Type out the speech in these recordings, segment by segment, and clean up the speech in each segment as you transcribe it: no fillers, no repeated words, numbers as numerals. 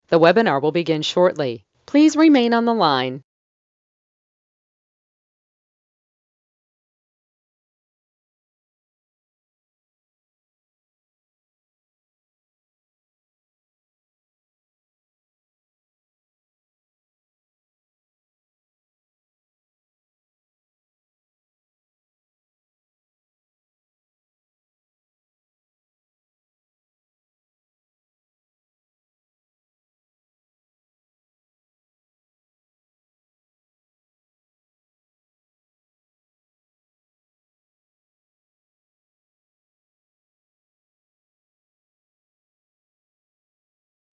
The webinar will begin shortly. Please remain on the line.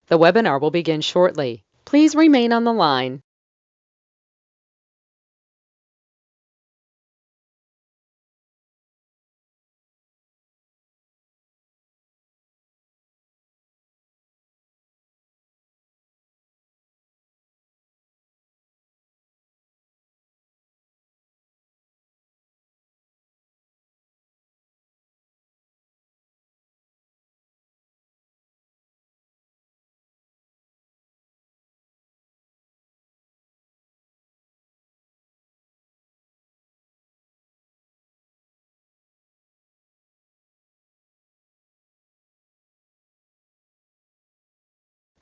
The webinar will begin shortly. Please remain on the line.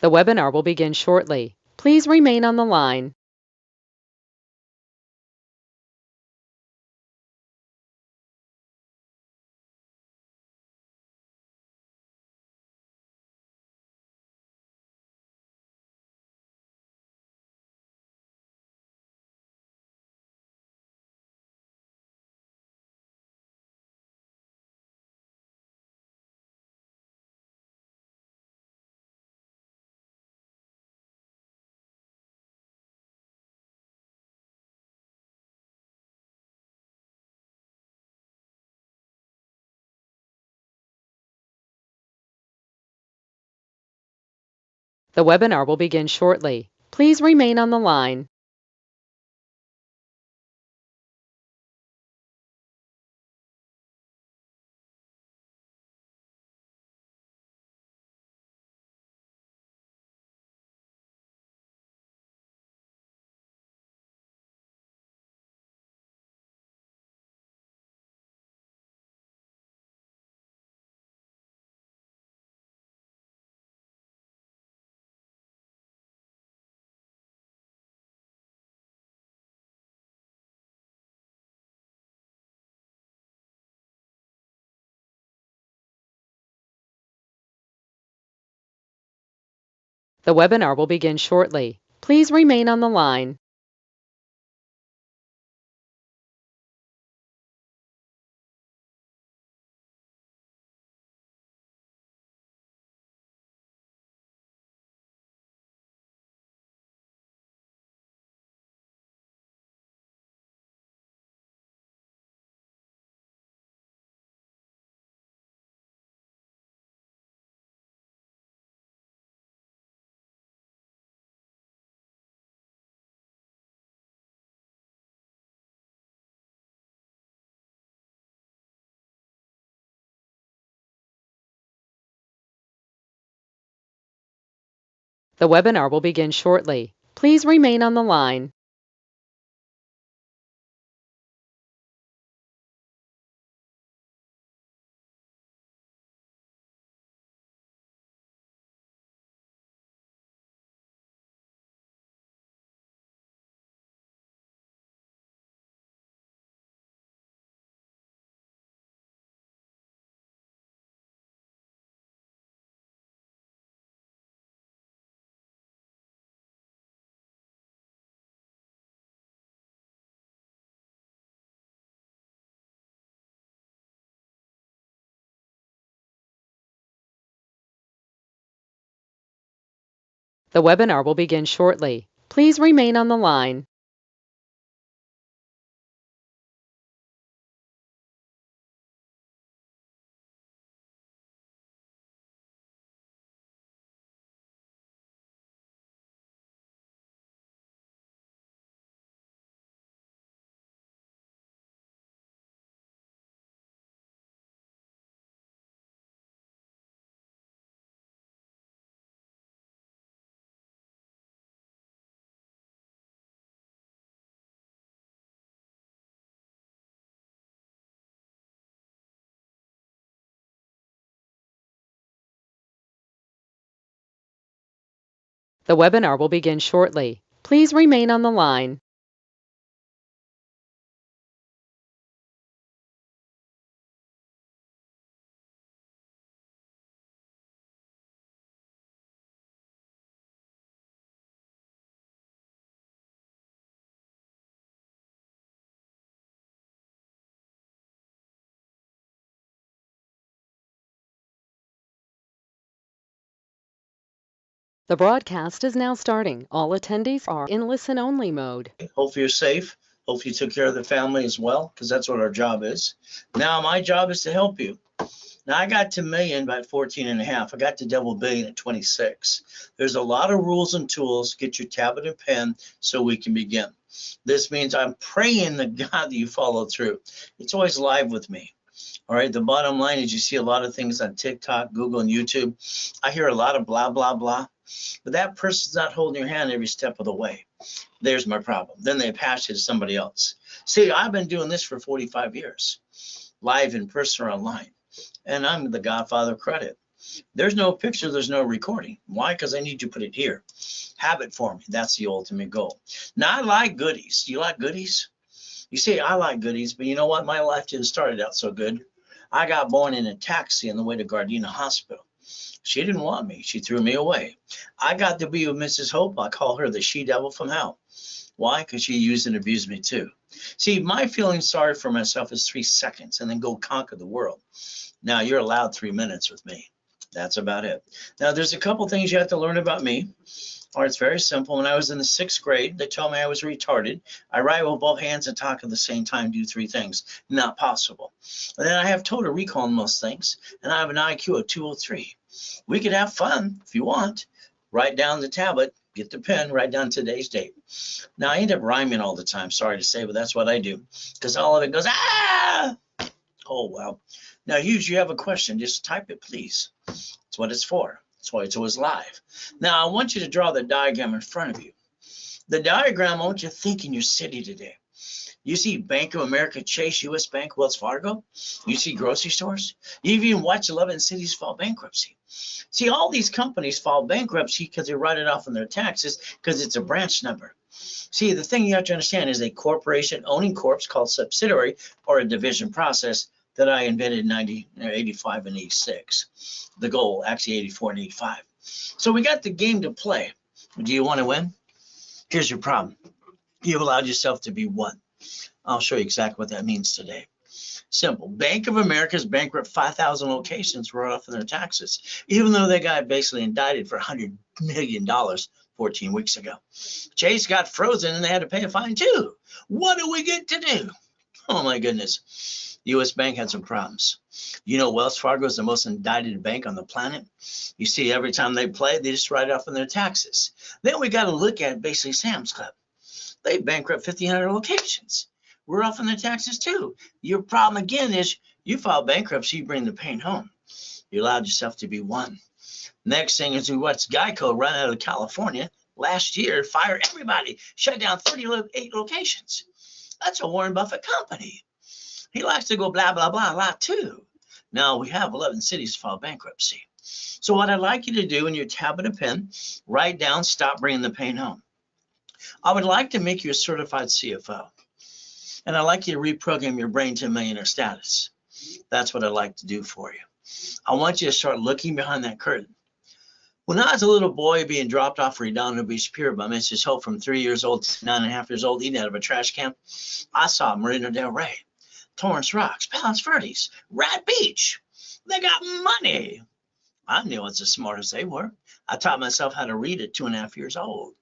The webinar will begin shortly. Please remain on the line. The webinar will begin shortly. Please remain on the line. The webinar will begin shortly. Please remain on the line. The webinar will begin shortly. Please remain on the line. The webinar will begin shortly. Please remain on the line. The webinar will begin shortly. Please remain on the line. The broadcast is now starting. All attendees are in listen-only mode. Hopefully you're safe. Hopefully you took care of the family as well, because that's what our job is. Now my job is to help you. Now I got to million by 14 and a half. I got to double billion at 26. There's a lot of rules and tools. Get your tablet and pen so we can begin. This means I'm praying to God that you follow through. It's always live with me. All right. The bottom line is you see a lot of things on TikTok, Google, and YouTube. I hear a lot of blah, blah, blah. But that person's not holding your hand every step of the way. There's my problem. Then they pass it to somebody else. See, I've been doing this for 45 years, live in person or online, and I'm the godfather of credit. There's no picture, there's no recording. Why? Because I need you to put it here. Have it for me. That's the ultimate goal. Now, I like goodies. Do you like goodies? You see, I like goodies, but you know what? My life didn't start out so good. I got born in a taxi on the way to Gardena Hospital. She didn't want me. She threw me away. I got to be with Mrs. Hope. I call her the she-devil from hell. Why? Because she used and abused me too. See, my feeling sorry for myself is 3 seconds and then go conquer the world. Now, you're allowed 3 minutes with me. That's about it. Now, there's a couple things you have to learn about me. Or it's very simple. When I was in the 6th grade, they told me I was retarded. I write with both hands and talk at the same time, do 3 things. Not possible. And then I have total recall on most things, and I have an IQ of 203. We could have fun if you want. Write down the tablet, get the pen, write down today's date. Now, I end up rhyming all the time, sorry to say, but that's what I do. Because all of it goes, ah! Oh, well. Now, Hughes, you have a question. Just type it, please. That's what it's for. That's why it's always live. Now, I want you to draw the diagram in front of you. The diagram, I want you to think in your city today. You see Bank of America, Chase, U.S. Bank, Wells Fargo. You see grocery stores. You even watch 11 cities file bankruptcy. See, all these companies file bankruptcy because they write it off on their taxes because it's a branch number. See, the thing you have to understand is a corporation owning corps called subsidiary or a division process that I invented in 85 and 86. The goal, actually 84 and 85. So we got the game to play. Do you want to win? Here's your problem. You've allowed yourself to be one. I'll show you exactly what that means today. Simple. Bank of America's bankrupt 5,000 locations wrote off in their taxes, even though they got basically indicted for $100 million 14 weeks ago. Chase got frozen and they had to pay a fine too. What do we get to do? Oh my goodness. The U.S. Bank had some problems. You know, Wells Fargo is the most indicted bank on the planet. You see, every time they play, they just write it off in their taxes. Then we got to look at basically Sam's Club. They bankrupt 1,500 locations. We're off in their taxes too. Your problem again is you file bankruptcy, you bring the pain home. You allowed yourself to be one. Next thing is we watched Geico run out of California last year, fire everybody, shut down 38 locations. That's a Warren Buffett company. He likes to go blah, blah, blah a lot too. Now we have 11 cities file bankruptcy. So what I'd like you to do in your tablet and pen, write down, stop bringing the pain home. I would like to make you a certified CFO. And I'd like you to reprogram your brain to millionaire status. That's what I'd like to do for you. I want you to start looking behind that curtain. When I was a little boy being dropped off Redondo Beach Pier by Mrs. Hope from 3 years old to 9.5 years old, eating out of a trash can, I saw Marina Del Rey, Torrance Rocks, Palos Verdes, Rat Beach. They got money. I knew I was as smart as they were. I taught myself how to read at 2.5 years old.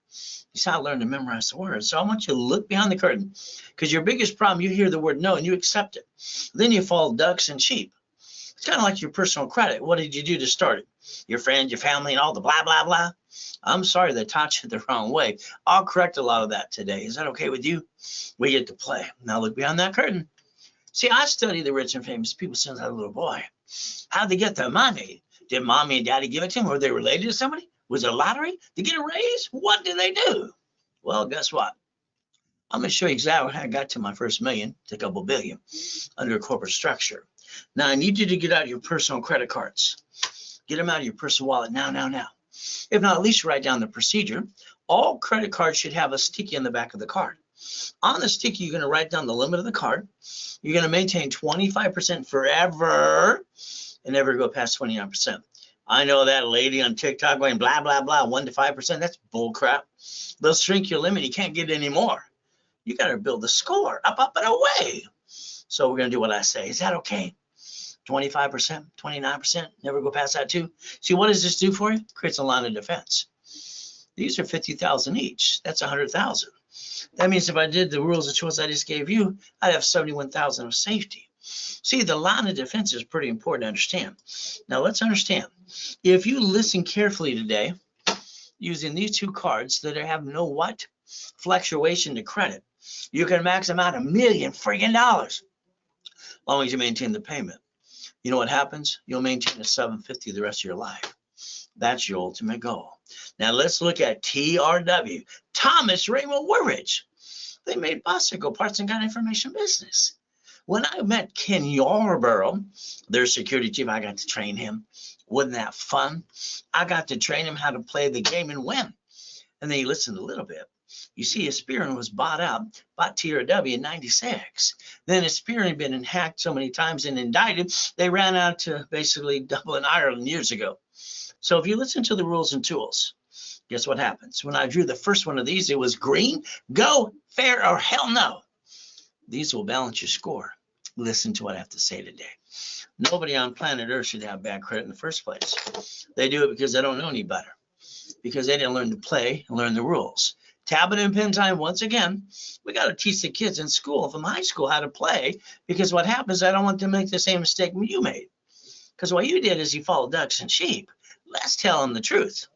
You see, I learned to memorize the words. So I want you to look behind the curtain, because your biggest problem, you hear the word no and you accept it. Then you follow ducks and sheep. It's kind of like your personal credit. What did you do to start it? Your friends, your family, and all the blah, blah, blah. I'm sorry they taught you the wrong way. I'll correct a lot of that today. Is that okay with you? We get to play. Now look behind that curtain. See, I study the rich and famous people since I was a little boy. How'd they get their money? Did mommy and daddy give it to them? Were they related to somebody? Was it a lottery? Did they get a raise? What did they do? Well, guess what? I'm going to show you exactly how I got to my first million, to a couple billion, under a corporate structure. Now, I need you to get out your personal credit cards. Get them out of your personal wallet now. If not, at least write down the procedure. All credit cards should have a sticky on the back of the card. On the sticky, you're going to write down the limit of the card. You're going to maintain 25% forever and never go past 29%. I know that lady on TikTok going blah, blah, blah, 1 to 5%. That's bull crap. They'll shrink your limit. You can't get any more. You got to build the score up, up, and away. So we're going to do what I say. Is that okay? 25%, 29%, never go past that too. See, what does this do for you? Creates a line of defense. These are 50,000 each. That's 100,000. That means if I did the rules of choice I just gave you, I'd have 71,000 of safety. See, the line of defense is pretty important to understand. Now let's understand. If you listen carefully today, using these two cards that have no what? Fluctuation to credit, you can max them out $1 million friggin' dollars, as long as you maintain the payment. You know what happens? You'll maintain a 750 the rest of your life. That's your ultimate goal. Now let's look at TRW, Thomas Raymond Woodridge. They made bicycle parts and got information business. When I met Ken Yarborough, their security chief, I got to train him. Wasn't that fun? I got to train him how to play the game and win. And then he listened a little bit. You see, Aspirin was bought TRW in 96. Then Aspirin had been hacked so many times and indicted, they ran out to basically Dublin, Ireland years ago. So if you listen to the rules and tools, guess what happens? When I drew the first one of these, it was green, go, fair, or hell no. These will balance your score. Listen to what I have to say today. Nobody on planet Earth should have bad credit in the first place. They do it because they don't know any better, because they didn't learn to play and learn the rules. Tablet and pen time, once again, we got to teach the kids in school, from high school, how to play, because what happens, I don't want them to make the same mistake you made. Because what you did is you followed ducks and sheep. Let's tell them the truth.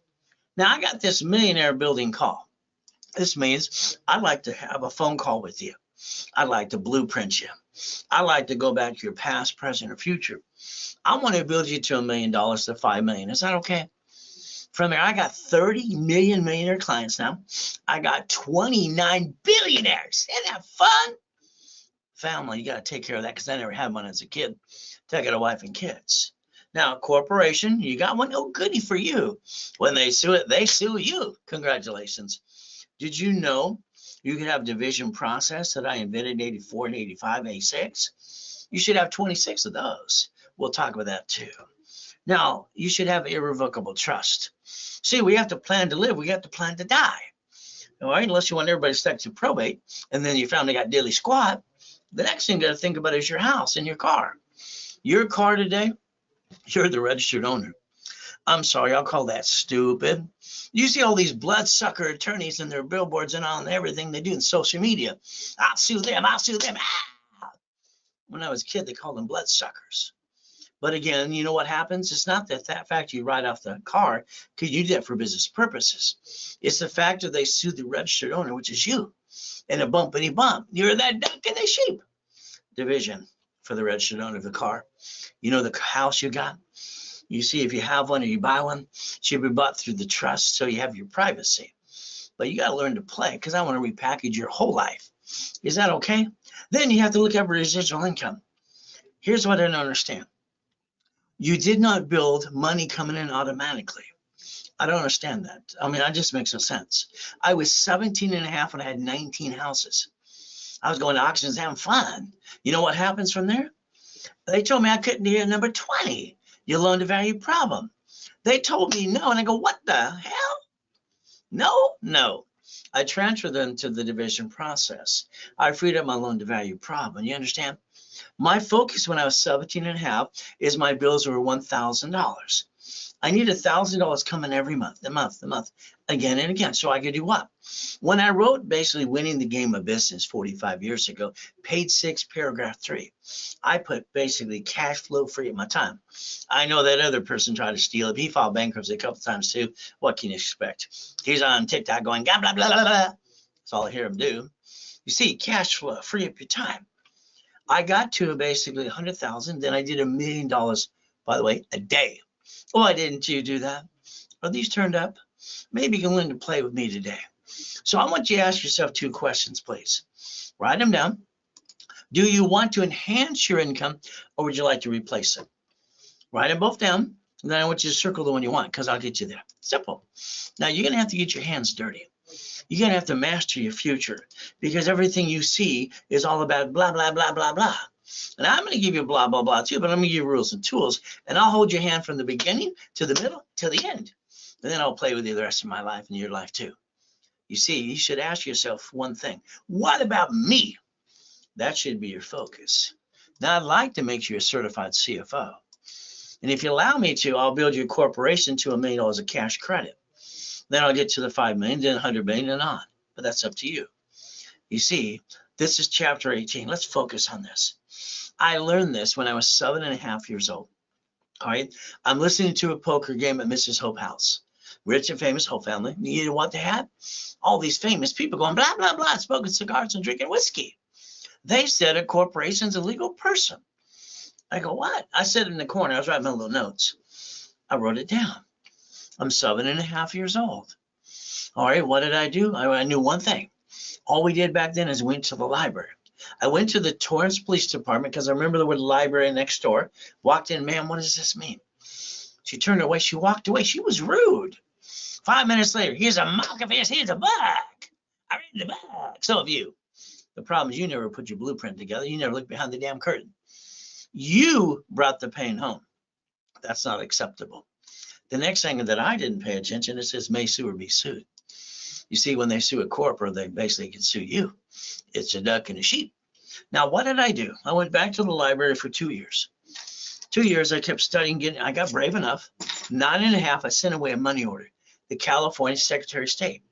Now, I got this millionaire building call. This means I'd like to have a phone call with you. I'd like to blueprint you. I'd like to go back to your past, present, or future. I want to build you to $1 million to $5 million. Is that okay? From there, I got 30 million millionaire clients now. I got 29 billionaires. Isn't that fun? Family, you got to take care of that, because I never had one as a kid. I got a wife and kids. Now, corporation, you got one? Oh, goody for you. When they sue it, they sue you. Congratulations. Did you know you can have division process that I invented in 84 and 85, 86? You should have 26 of those. We'll talk about that too. Now, you should have irrevocable trust. See, we have to plan to live. We have to plan to die. All right, unless you want everybody stuck to probate, and then your family got dilly squat. The next thing you got to think about is your house and your car. Your car today, you're the registered owner. I'm sorry, I'll call that stupid. You see all these bloodsucker attorneys and their billboards and all and everything they do in social media. I'll sue them, I'll sue them. Ah! When I was a kid, they called them bloodsuckers. But again, you know what happens? It's not that fact you write off the car, because you did that for business purposes. It's the fact that they sue the registered owner, which is you. And a bumpity bump. You're that duck and the sheep. Division for the registered owner of the car. You know the house you got? You see, if you have one or you buy one, it should be bought through the trust, so you have your privacy. But you got to learn to play, because I want to repackage your whole life. Is that okay? Then you have to look at residual income. Here's what I don't understand. You did not build money coming in automatically. I don't understand that. I mean, that just makes no sense. I was 17 and a half when I had 19 houses. I was going to auctions having fun. You know what happens from there? They told me I couldn't hit number 20. Your loan to value problem. They told me no, and I go, what the hell? No. I transferred them to the division process. I freed up my loan to value problem. You understand? My focus when I was 17 and a half is my bills were $1,000. I need $1,000 coming every month, the month, again and again. So I could do what? When I wrote basically Winning the Game of Business 45 years ago, page 6, paragraph 3, I put basically cash flow free at my time. I know that other person tried to steal it. He filed bankruptcy a couple times too. What can you expect? He's on TikTok going, blah, blah, blah, blah, blah. That's all I hear him do. You see, cash flow, free up your time. I got to basically 100,000. Then I did $1 million, by the way, a day. Why didn't you do that? Are these turned up? Maybe you can learn to play with me today. So I want you to ask yourself 2 questions, please. Write them down. Do you want to enhance your income, or would you like to replace it? Write them both down. And then I want you to circle the one you want because I'll get you there. Simple. Now you're going to have to get your hands dirty. You're going to have to master your future because everything you see is all about blah, blah, blah, blah, blah. And I'm going to give you blah, blah, blah too, but I'm going to give you rules and tools. And I'll hold your hand from the beginning to the middle to the end. And then I'll play with you the rest of my life and your life too. You see, you should ask yourself one thing. What about me? That should be your focus. Now, I'd like to make you a certified CFO. And if you allow me to, I'll build your corporation to $1 million of cash credit. Then I'll get to the 5 million, then 100 million and on. But that's up to you. You see, this is chapter 18. Let's focus on this. I learned this when I was 7.5 years old. All right. I'm listening to a poker game at Mrs. Hope House. Rich and famous whole family. You know what they had? All these famous people going blah, blah, blah, smoking cigars and drinking whiskey. They said a corporation's a legal person. I go, what? I said in the corner, I was writing my little notes. I wrote it down. I'm 7.5 years old. All right, what did I do? I knew one thing. All we did back then is went to the library. I went to the Torrance Police Department because I remember the word library next door. Walked in, ma'am, what does this mean? She turned away. She walked away. She was rude. 5 minutes later, here's a mock of his. Here's a book. I read the book. Some of you. The problem is you never put your blueprint together. You never looked behind the damn curtain. You brought the pain home. That's not acceptable. The next thing that I didn't pay attention, it says may sue or be sued. You see, when they sue a corporate, they basically can sue you. It's a duck and a sheep. Now, what did I do? I went back to the library for 2 years. 2 years, I kept studying. I got brave enough. 9.5, I sent away a money order. The California Secretary of State.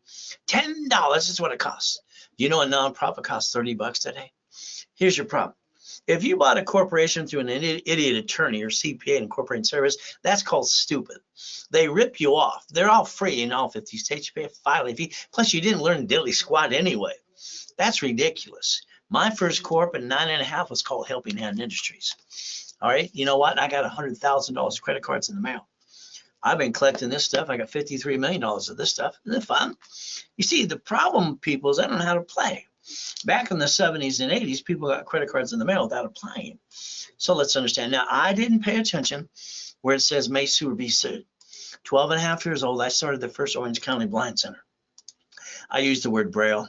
$10 is what it costs. You know a nonprofit costs $30 today? Here's your problem. If you bought a corporation through an idiot attorney or CPA incorporating service, that's called stupid. They rip you off. They're all free in all 50 states. You pay a filing fee. Plus, you didn't learn diddly squat anyway. That's ridiculous. My first corp at 9.5 was called Helping Hand Industries. All right. You know what? I got $100,000 of credit cards in the mail. I've been collecting this stuff. I got $53 million of this stuff. Isn't it fun? You see, the problem, people, is I don't know how to play. Back in the 70s and 80s, people got credit cards in the mail without applying. So let's understand. Now, I didn't pay attention where it says may sue or be sued. 12.5 years old, I started the first Orange County Blind Center. I used the word Braille,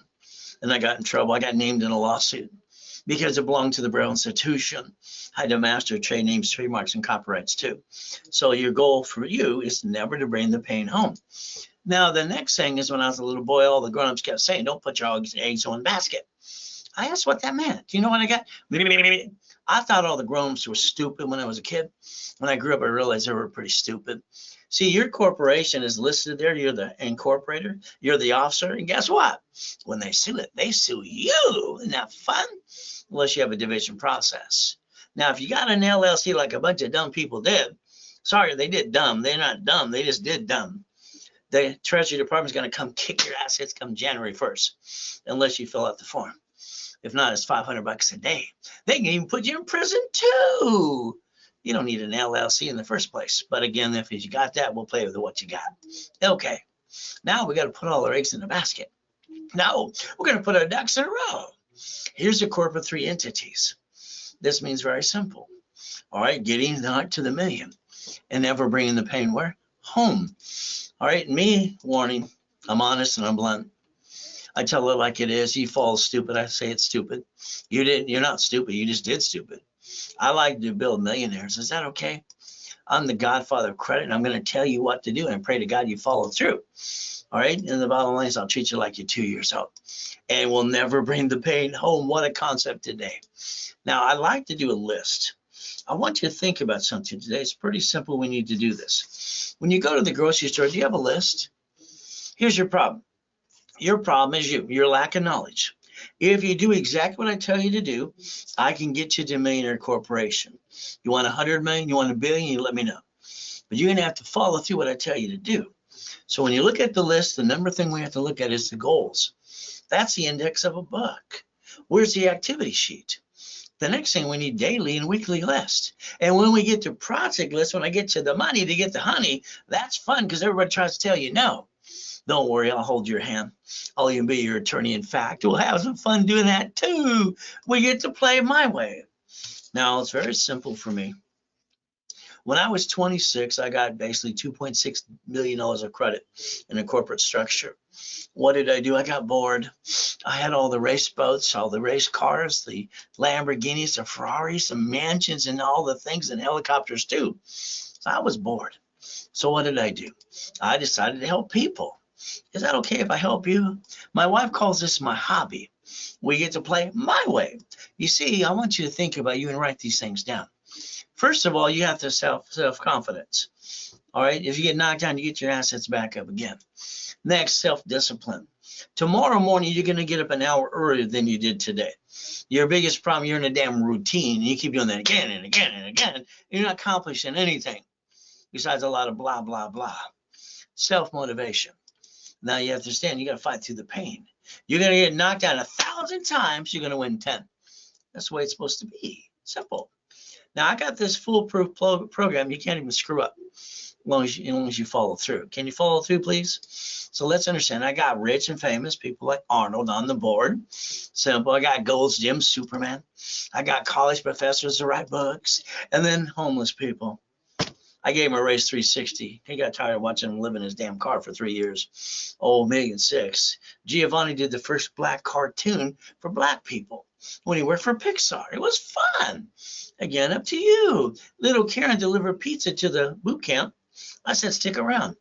and I got in trouble. I got named in a lawsuit because it belonged to the Braille Institution. I had to master trade names, trademarks, and copyrights too. So your goal for you is never to bring the pain home. Now, the next thing is when I was a little boy, all the grown-ups kept saying, don't put your eggs in one basket. I asked what that meant. Do you know what I got? I thought all the grown-ups were stupid when I was a kid. When I grew up, I realized they were pretty stupid. See, your corporation is listed there. You're the incorporator. You're the officer. And guess what? When they sue it, they sue you. Isn't that fun? Unless you have a division process. Now, if you got an LLC like a bunch of dumb people did, sorry, they did dumb. They're not dumb. They just did dumb. The Treasury Department is going to come kick your assets come January 1st, unless you fill out the form. If not, it's $500 a day. They can even put you in prison too. You don't need an LLC in the first place. But again, if you got that, we'll play with what you got. Okay. Now we got to put all our eggs in the basket. Now we're going to put our ducks in a row. Here's a corporate 3 entities. This means very simple. All right, getting not to the million and never bringing the pain where? Home. All right, me, warning, I'm honest and I'm blunt. I tell it like it is. You fall stupid, I say it's stupid. You're not stupid, you just did stupid. I like to build millionaires. Is that okay? I'm the godfather of credit, and I'm going to tell you what to do, and pray to God you follow through. All right, and the bottom line is I'll treat you like you're 2 years old, and we'll never bring the pain home. What a concept today. Now, I like to do a list. I want you to think about something today. It's pretty simple. We need to do this. When you go to the grocery store, do you have a list? Here's your problem. Your problem is your lack of knowledge. If you do exactly what I tell you to do, I can get you to a millionaire corporation. You want 100 million, you want $1 billion, you let me know. But you're going to have to follow through what I tell you to do. So when you look at the list, the number thing we have to look at is the goals. That's the index of a book. Where's the activity sheet? The next thing we need daily and weekly list. And when we get to project list, when I get to the money to get the honey, that's fun because everybody tries to tell you no. Don't worry, I'll hold your hand. I'll even be your attorney. In fact, we'll have some fun doing that too. We get to play my way. Now, it's very simple for me. When I was 26, I got basically $2.6 million of credit in a corporate structure. What did I do? I got bored. I had all the race boats, all the race cars, the Lamborghinis, the Ferraris, the mansions, and all the things, and helicopters too. So I was bored. So what did I do? I decided to help people. Is that okay if I help you? My wife calls this my hobby. We get to play my way. You see, I want you to think about you and write these things down. First of all, you have to self-confidence. All right. If you get knocked down, you get your assets back up again. Next, self-discipline. Tomorrow morning, you're going to get up an hour earlier than you did today. Your biggest problem, you're in a damn routine. And you keep doing that again and again and again. And you're not accomplishing anything besides a lot of blah, blah, blah. Self-motivation. Now you have to understand, you got to fight through the pain. You're going to get knocked down 1,000 times. You're going to win 10. That's the way it's supposed to be. Simple. Now, I got this foolproof program. You can't even screw up as long as you follow through. Can you follow through, please? So let's understand. I got rich and famous people like Arnold on the board. Simple. I got Gold's Gym, Superman. I got college professors to write books. And then homeless people. I gave him a race 360. He got tired of watching him live in his damn car for 3 years. Oh, $1.6 million. Giovanni did the first black cartoon for black people when he worked for Pixar. It was fun. Again, up to you. Little Karen delivered pizza to the boot camp. I said, stick around.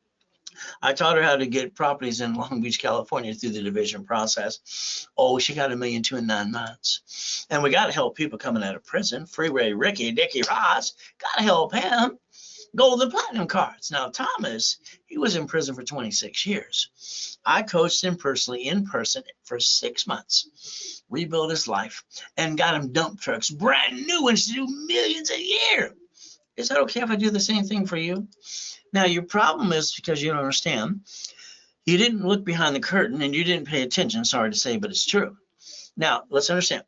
I taught her how to get properties in Long Beach, California through the division process. Oh, she got $1.2 million in 9 months. And we got to help people coming out of prison. Freeway Ricky, Dickie Ross, got to help him. Gold and platinum cards. Now, Thomas, he was in prison for 26 years. I coached him personally in person for 6 months, rebuilt his life, and got him dump trucks, brand new ones to do millions a year. Is that okay if I do the same thing for you? Now, your problem is because you don't understand. You didn't look behind the curtain and you didn't pay attention. Sorry to say, but it's true. Now, let's understand.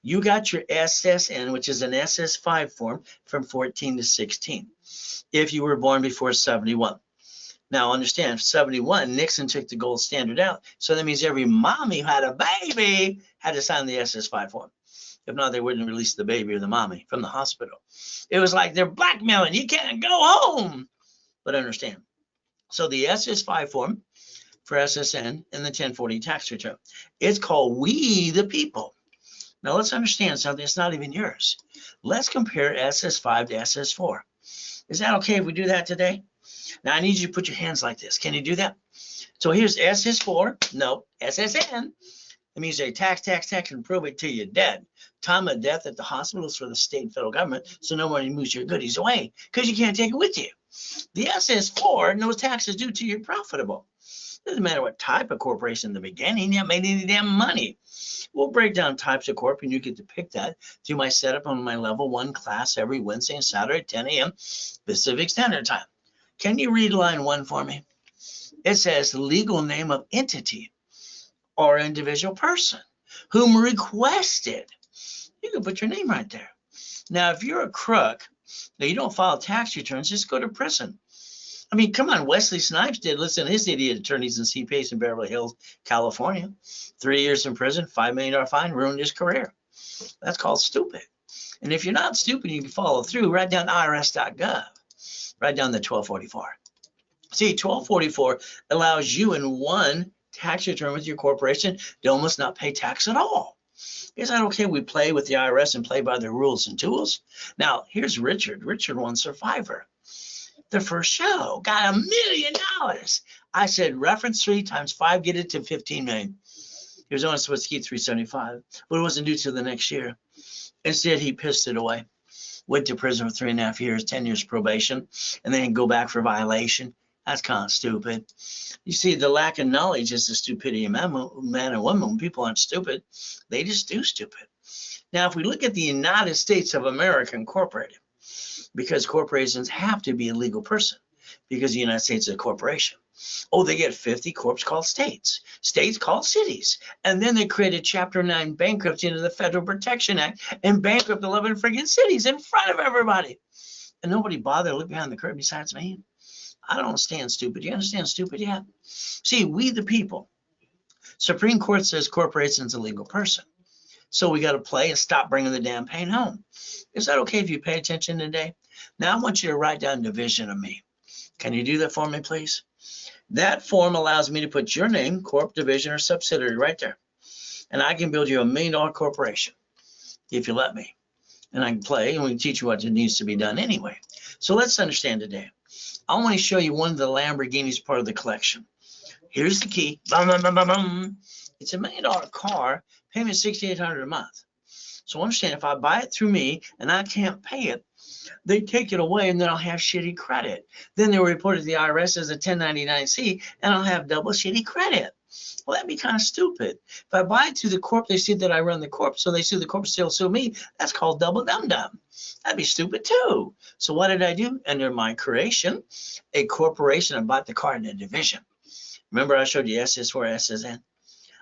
You got your SSN, which is an SS5 form from 14 to 16. If you were born before 71. Now understand, 71, Nixon took the gold standard out. So that means every mommy who had a baby had to sign the SS5 form. If not, they wouldn't release the baby or the mommy from the hospital. It was like they're blackmailing. You can't go home. But understand. So the SS5 form for SSN and the 1040 tax return. It's called We the People. Now let's understand something. It's not even yours. Let's compare SS5 to SS4. Is that okay if we do that today? Now I need you to put your hands like this. Can you do that? So here's SS4. No, SSN. It means they tax, and prove it till you're dead. Time of death at the hospitals for the state and federal government, so nobody moves your goodies away because you can't take it with you. The SS4, no taxes due till you're profitable. Doesn't matter what type of corporation in the beginning, you haven't made any damn money. We'll break down types of corp, and you get to pick that through my setup on my level 1 class every Wednesday and Saturday at 10 a.m. Pacific Standard Time. Can you read line 1 for me? It says legal name of entity or individual person whom requested. You can put your name right there. Now, if you're a crook, now you don't file tax returns, just go to prison. I mean, come on, Wesley Snipes did. Listen to his idiot attorneys and CPAs in Beverly Hills, California. 3 years in prison, $5 million fine, ruined his career. That's called stupid. And if you're not stupid, you can follow through. Write down irs.gov. Write down the 1244. See, 1244 allows you in one tax return with your corporation to almost not pay tax at all. Is that okay? We play with the IRS and play by their rules and tools. Now, here's Richard. Richard won Survivor. The first show got $1 million. I said, reference 3 times 5, get it to 15 million. He was only supposed to keep 375, but it wasn't due till the next year. Instead, he pissed it away. Went to prison for 3.5 years, 10 years probation, and then go back for violation. That's kind of stupid. You see, the lack of knowledge is the stupidity of man and woman. When people aren't stupid, they just do stupid. Now, if we look at the United States of America Incorporated, because corporations have to be a legal person, because the United States is a corporation. Oh, they get 50 corps called states, states called cities. And then they created Chapter 9 bankruptcy into the Federal Protection Act and bankrupt 11 friggin' cities in front of everybody. And nobody bothered to look behind the curtain besides me. I don't understand stupid. You understand stupid yet? See, we the people. Supreme Court says corporation's a legal person. So we got to play and stop bringing the damn pain home. Is that okay if you pay attention today? Now I want you to write down division of me. Can you do that for me, please? That form allows me to put your name, corp, division, or subsidiary right there. And I can build you $1 million corporation if you let me. And I can play and we can teach you what needs to be done anyway. So let's understand today. I want to show you one of the Lamborghinis part of the collection. Here's the key. Bum, bum, bum, bum, bum. It's $1 million car, payment $6,800 a month. So understand, if I buy it through me and I can't pay it, they take it away and then I'll have shitty credit. Then they'll report it to the IRS as a 1099-C and I'll have double shitty credit. Well, that'd be kind of stupid. If I buy it through the corp, they see that I run the corp, so they sue the corp, still sue me. That's called double dum-dum. That'd be stupid too. So what did I do? Under my creation, a corporation, I bought the car in a division. Remember I showed you SS4, SSN?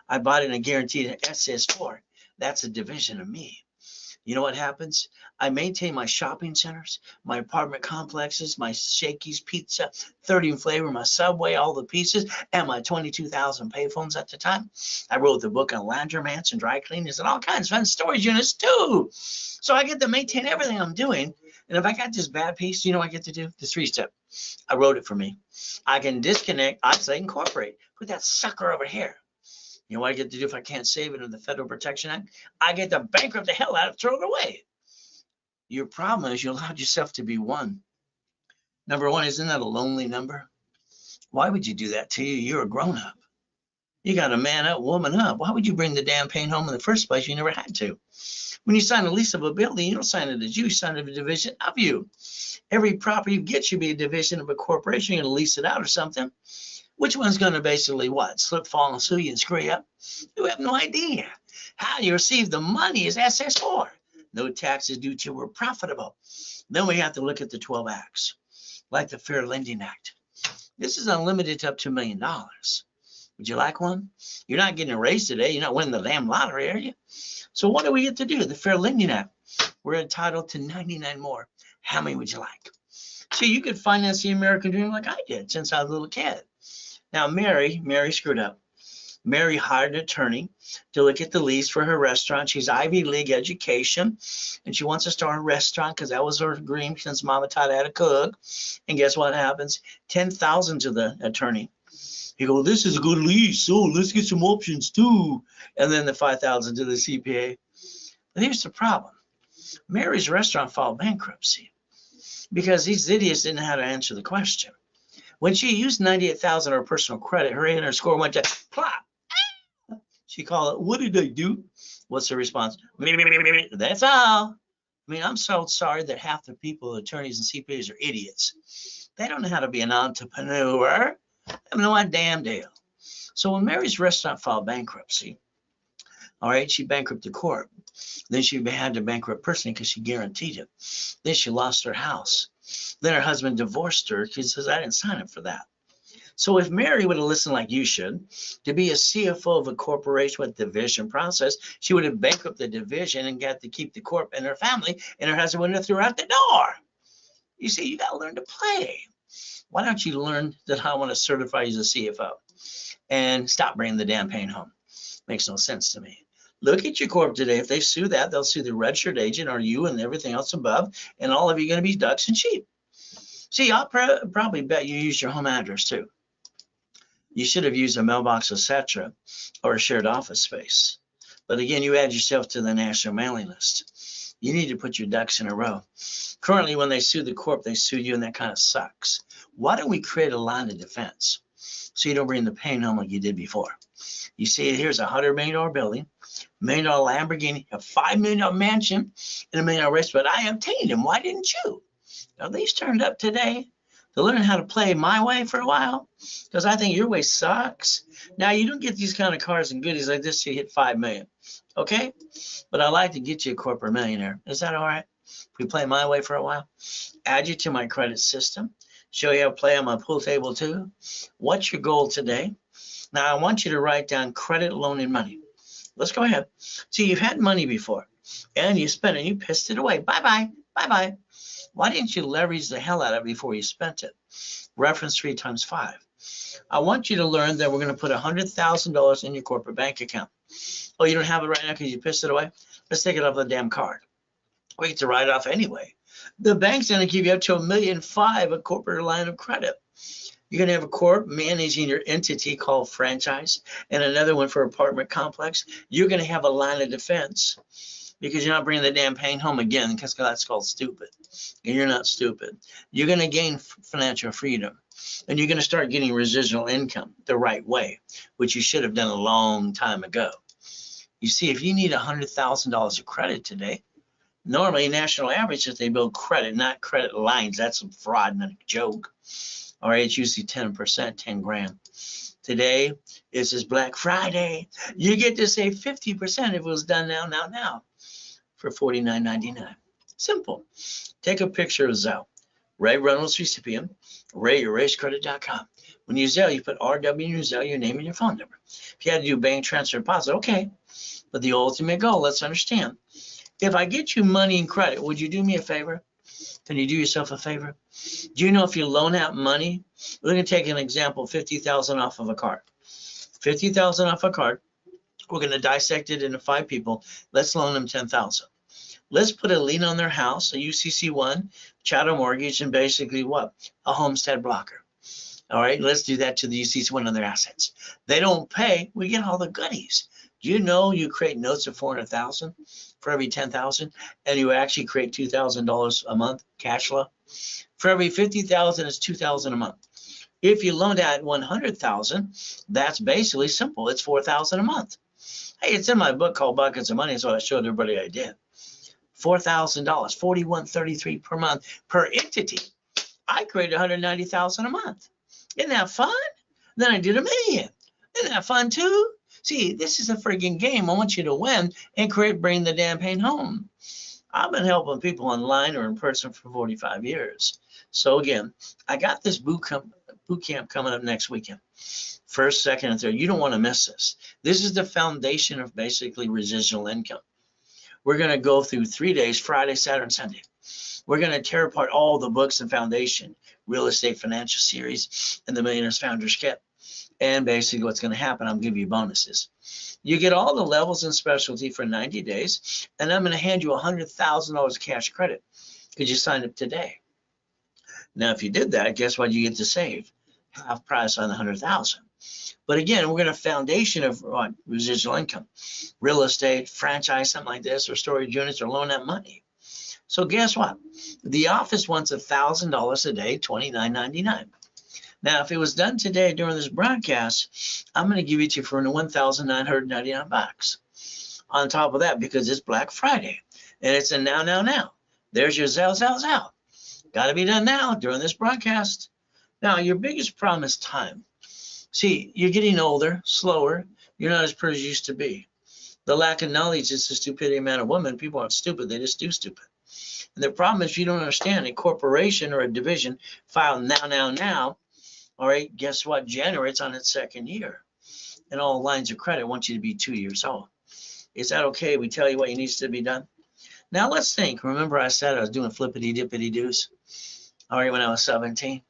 I bought it in a guaranteed SS4. That's a division of me. You know what happens? I maintain my shopping centers, my apartment complexes, my Shakey's Pizza, 30 flavor, my Subway, all the pieces, and my 22,000 payphones at the time. I wrote the book on laundromats and dry cleaners and all kinds of fun storage units too. So I get to maintain everything I'm doing. And if I got this bad piece, you know what I get to do? The 3-step. I wrote it for me. I can disconnect, isolate, incorporate. Put that sucker over here. You know what I get to do if I can't save it in the Federal Protection Act? I get to bankrupt the hell out of it, throw it away. Your problem is you allowed yourself to be one. Number one, isn't that a lonely number? Why would you do that to you? You're a grown-up. You got to man up, woman up. Why would you bring the damn pain home in the first place? You never had to. When you sign a lease of a building, you don't sign it as you sign it a division of you. Every property you get should be a division of a corporation. You're going to lease it out or something. Which one's going to basically what? Slip, fall, and sue you and screw you up? You have no idea. How you receive the money is SS4. No taxes due till we're profitable. Then we have to look at the 12 acts, like the Fair Lending Act. This is unlimited to up to $1 million. Would you like one? You're not getting a raise today. You're not winning the damn lottery, are you? So what do we get to do? The Fair Lending Act. We're entitled to 99 more. How many would you like? See, you could finance the American dream like I did since I was a little kid. Now, Mary screwed up. Mary hired an attorney to look at the lease for her restaurant. She's Ivy League education, and she wants to start a restaurant because that was her dream since Mama taught her how to cook. And guess what happens? $10,000 to the attorney. He goes, this is a good lease, so let's get some options too. And then the $5,000 to the CPA. But here's the problem. Mary's restaurant filed bankruptcy because these idiots didn't know how to answer the question. When she used $98,000 of her personal credit, her 800 score went to plop. She called it, what did I do? What's the response? That's all. I mean, I'm so sorry that half the people, attorneys and CPAs, are idiots. They don't know how to be an entrepreneur. I have no damn deal. So when Mary's restaurant filed bankruptcy, all right, she bankrupted the court. Then she had to bankrupt personally because she guaranteed it. Then she lost her house. Then her husband divorced her because he says, I didn't sign up for that. So if Mary would have listened like you should, to be a CFO of a corporation with division process, she would have bankrupted the division and got to keep the corp and her family, and her husband would have threw her out the door. You see, you got to learn to play. Why don't you learn that I want to certify you as a CFO and stop bringing the damn pain home? Makes no sense to me. Look at your corp today. If they sue that, they'll sue the registered agent or you and everything else above, and all of you are going to be ducks and sheep. See, I'll probably bet you use your home address too. You should have used a mailbox, etc., or a shared office space. But again, you add yourself to the national mailing list. You need to put your ducks in a row. Currently, when they sue the corp, they sue you, and that kind of sucks. Why don't we create a line of defense so you don't bring the pain home like you did before? You see, here's a $100 million building, $1 million Lamborghini, a $5 million mansion, and $1 million restaurant. I obtained them. Why didn't you? Now, these turned up today to learn how to play my way for a while, because I think your way sucks. Now, you don't get these kind of cars and goodies like this till you hit $5 million, okay? But I'd like to get you a corporate millionaire. Is that all right? If we play my way for a while, add you to my credit system, show you how to play on my pool table too. What's your goal today? Now, I want you to write down credit, loan, and money. Let's go ahead. See, you've had money before, and you spent it, and you pissed it away. Bye-bye, bye-bye. Why didn't you leverage the hell out of it before you spent it? Reference 3 times 5. I want you to learn that we're going to put $100,000 in your corporate bank account. Oh, you don't have it right now because you pissed it away? Let's take it off the damn card. We get to write it off anyway. The bank's going to give you up to $1.5 million a corporate line of credit. You're going to have a corp managing your entity called franchise and another one for apartment complex. You're going to have a line of defense because you're not bringing the damn pain home again, because that's called stupid. And you're not stupid. You're going to gain financial freedom, and you're going to start getting residual income the right way, which you should have done a long time ago. You see, if you need $100,000 of credit today, normally national average is they build credit, not credit lines. That's some fraud and a joke. All right, it's usually 10%, 10 grand. Today, this is Black Friday. You get to save 50% if it was done now for $49.99. Simple. Take a picture of Zelle. Ray Reynolds recipient, ray@erasecredit.com. When you Zelle, you put RW in your Zelle, your name and your phone number. If you had to do bank transfer deposit, okay. But the ultimate goal, let's understand. If I get you money and credit, would you do me a favor? Can you do yourself a favor? Do you know if you loan out money, we're going to take an example, 50,000 off of a card. 50,000 off a card. We're going to dissect it into 5 people. Let's loan them 10,000. Let's put a lien on their house, a UCC1, chattel mortgage, and basically what? A homestead blocker. All right, let's do that to the UCC1 on their assets. They don't pay, we get all the goodies. Do you know you create notes of 400,000 for every 10,000, and you actually create $2,000 a month cash flow? For every 50,000, it's 2,000 a month. If you loaned out 100,000, that's basically simple. It's 4,000 a month. Hey, it's in my book called Buckets of Money, so I showed everybody I did. $4,000, $41.33 per month per entity. I created 190,000 a month. Isn't that fun? Then I did $1 million. Isn't that fun too? See, this is a friggin' game. I want you to win and bring the damn pain home. I've been helping people online or in person for 45 years. So again, I got this boot camp coming up next weekend. 1st, 2nd, and 3rd. You don't want to miss this. This is the foundation of basically residual income. We're going to go through 3 days, Friday, Saturday, and Sunday. We're going to tear apart all the books and foundation, Real Estate Financial Series, and the Millionaires Founders Kit. And basically what's going to happen, I'll give you bonuses. You get all the levels and specialty for 90 days, and I'm going to hand you $100,000 cash credit because you signed up today. Now, if you did that, guess what? You get to save half price on the $100,000. But again, we're going to foundation of what? Residual income, real estate, franchise, something like this, or storage units, or loan that money. So guess what? The office wants $1,000 a day, $29.99. Now, if it was done today during this broadcast, I'm going to give it to you for $1,999. On top of that, because it's Black Friday, and it's a now. There's your Zelle. Got to be done now during this broadcast. Now, your biggest problem is time. See, you're getting older, slower. You're not as pretty as you used to be. The lack of knowledge is the stupidity of man or woman. People aren't stupid. They just do stupid. And the problem is you don't understand a corporation or a division file now. All right, guess what? January, it's on its 2nd year. And all lines of credit want you to be 2 years old. Is that okay? We tell you what needs to be done. Now let's think. Remember I said I was doing flippity dippity doos? All right, when I was 17.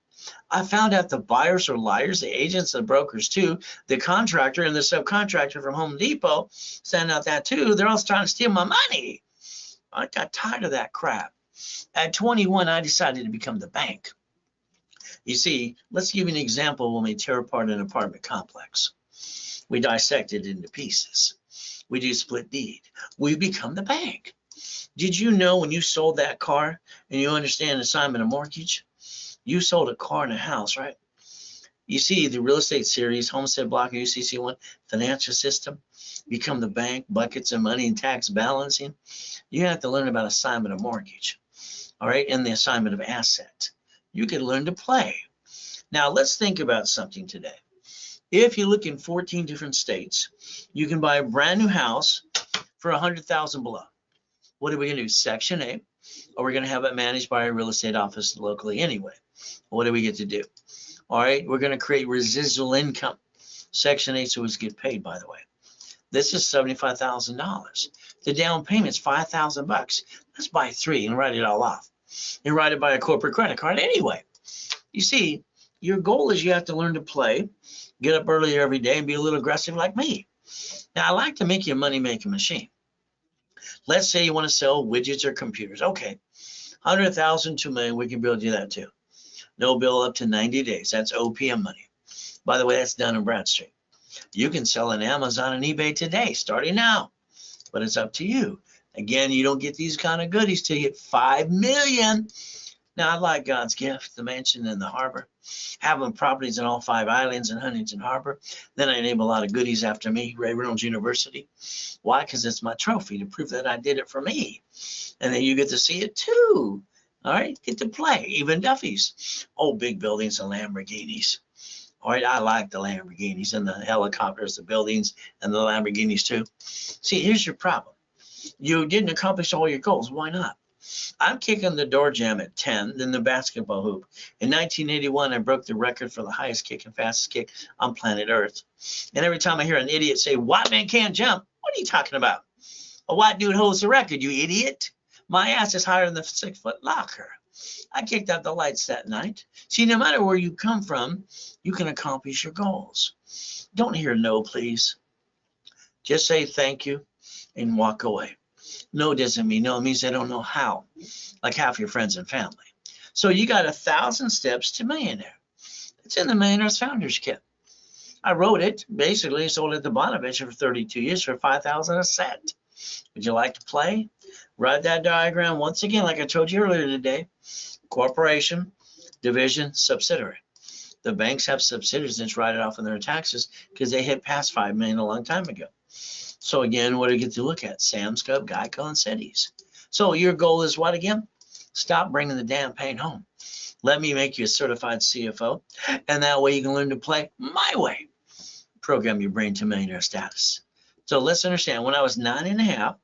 I found out the buyers are liars, the agents, the brokers too, the contractor and the subcontractor from Home Depot send out that too. They're all trying to steal my money. I got tired of that crap. At 21, I decided to become the bank. You see, let's give you an example when we tear apart an apartment complex. We dissect it into pieces. We do split deed. We become the bank. Did you know when you sold that car and you understand assignment of mortgage? You sold a car and a house, right? You see the real estate series, homestead blocker, UCC1, financial system, become the bank, buckets of money and tax balancing. You have to learn about assignment of mortgage, all right, and the assignment of asset. You can learn to play. Now let's think about something today. If you look in 14 different states, you can buy a brand new house for $100,000 below. What are we going to do? Section 8, or we're going to have it managed by a real estate office locally anyway. What do we get to do? All right, we're going to create residual income. Section 8 so we get paid, by the way. This is $75,000. The down payment's $5,000. Let's buy 3 and write it all off. And write it by a corporate credit card anyway. You see, your goal is you have to learn to play, get up earlier every day, and be a little aggressive like me. Now, I like to make you a money-making machine. Let's say you want to sell widgets or computers. Okay, 100,000, 2 million, we can build you that too. No bill up to 90 days. That's OPM money. By the way, that's Dun and Bradstreet. You can sell on Amazon and eBay today, starting now, but it's up to you. Again, you don't get these kind of goodies till you hit 5 million. Now, I like God's gift, the mansion and the harbor, having properties in all 5 islands and Huntington Harbor. Then I name a lot of goodies after me, Ray Reynolds University. Why? Because it's my trophy to prove that I did it for me. And then you get to see it too. All right, get to play, even Duffy's. Oh, big buildings and Lamborghinis. All right, I like the Lamborghinis and the helicopters, the buildings, and the Lamborghinis too. See, here's your problem. You didn't accomplish all your goals. Why not? I'm kicking the door jam at 10, then the basketball hoop. In 1981, I broke the record for the highest kick and fastest kick on planet Earth. And every time I hear an idiot say, white man can't jump, what are you talking about? A white dude holds the record, you idiot. My ass is higher than the 6-foot locker. I kicked out the lights that night. See, no matter where you come from, you can accomplish your goals. Don't hear no, please. Just say thank you and walk away. No doesn't mean no. It means they don't know how, like half your friends and family. So you got 1,000 steps to millionaire. It's in the Millionaire's Founders Kit. I wrote it, basically sold it at the Bonaventure for 32 years for $5,000 a set. Would you like to play? Write that diagram once again, like I told you earlier today. Corporation, division, subsidiary. The banks have subsidiaries and write it off in their taxes because they hit past 5 million a long time ago. So again, what do you get to look at? Sam's Club, Geico, and Cities. So your goal is what again? Stop bringing the damn pain home. Let me make you a certified CFO, and that way you can learn to play my way. Program your brain to millionaire status. So let's understand, when I was 9.5,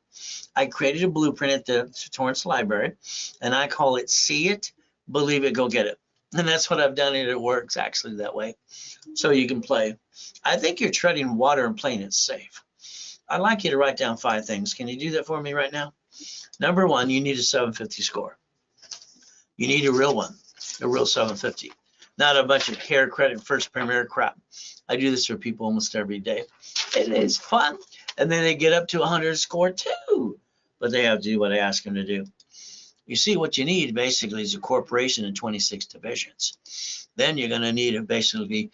I created a blueprint at the Torrance Library, and I call it See It, Believe It, Go Get It. And that's what I've done, and it works actually that way. So you can play. I think you're treading water and playing it safe. I'd like you to write down 5 things. Can you do that for me right now? Number 1, you need a 750 score. You need a real one, a real 750. Not a bunch of hair credit first premier crap. I do this for people almost every day. It is fun. And then they get up to 100 score too. But they have to do what I ask them to do. You see, what you need basically is a corporation in 26 divisions. Then you're going to need basically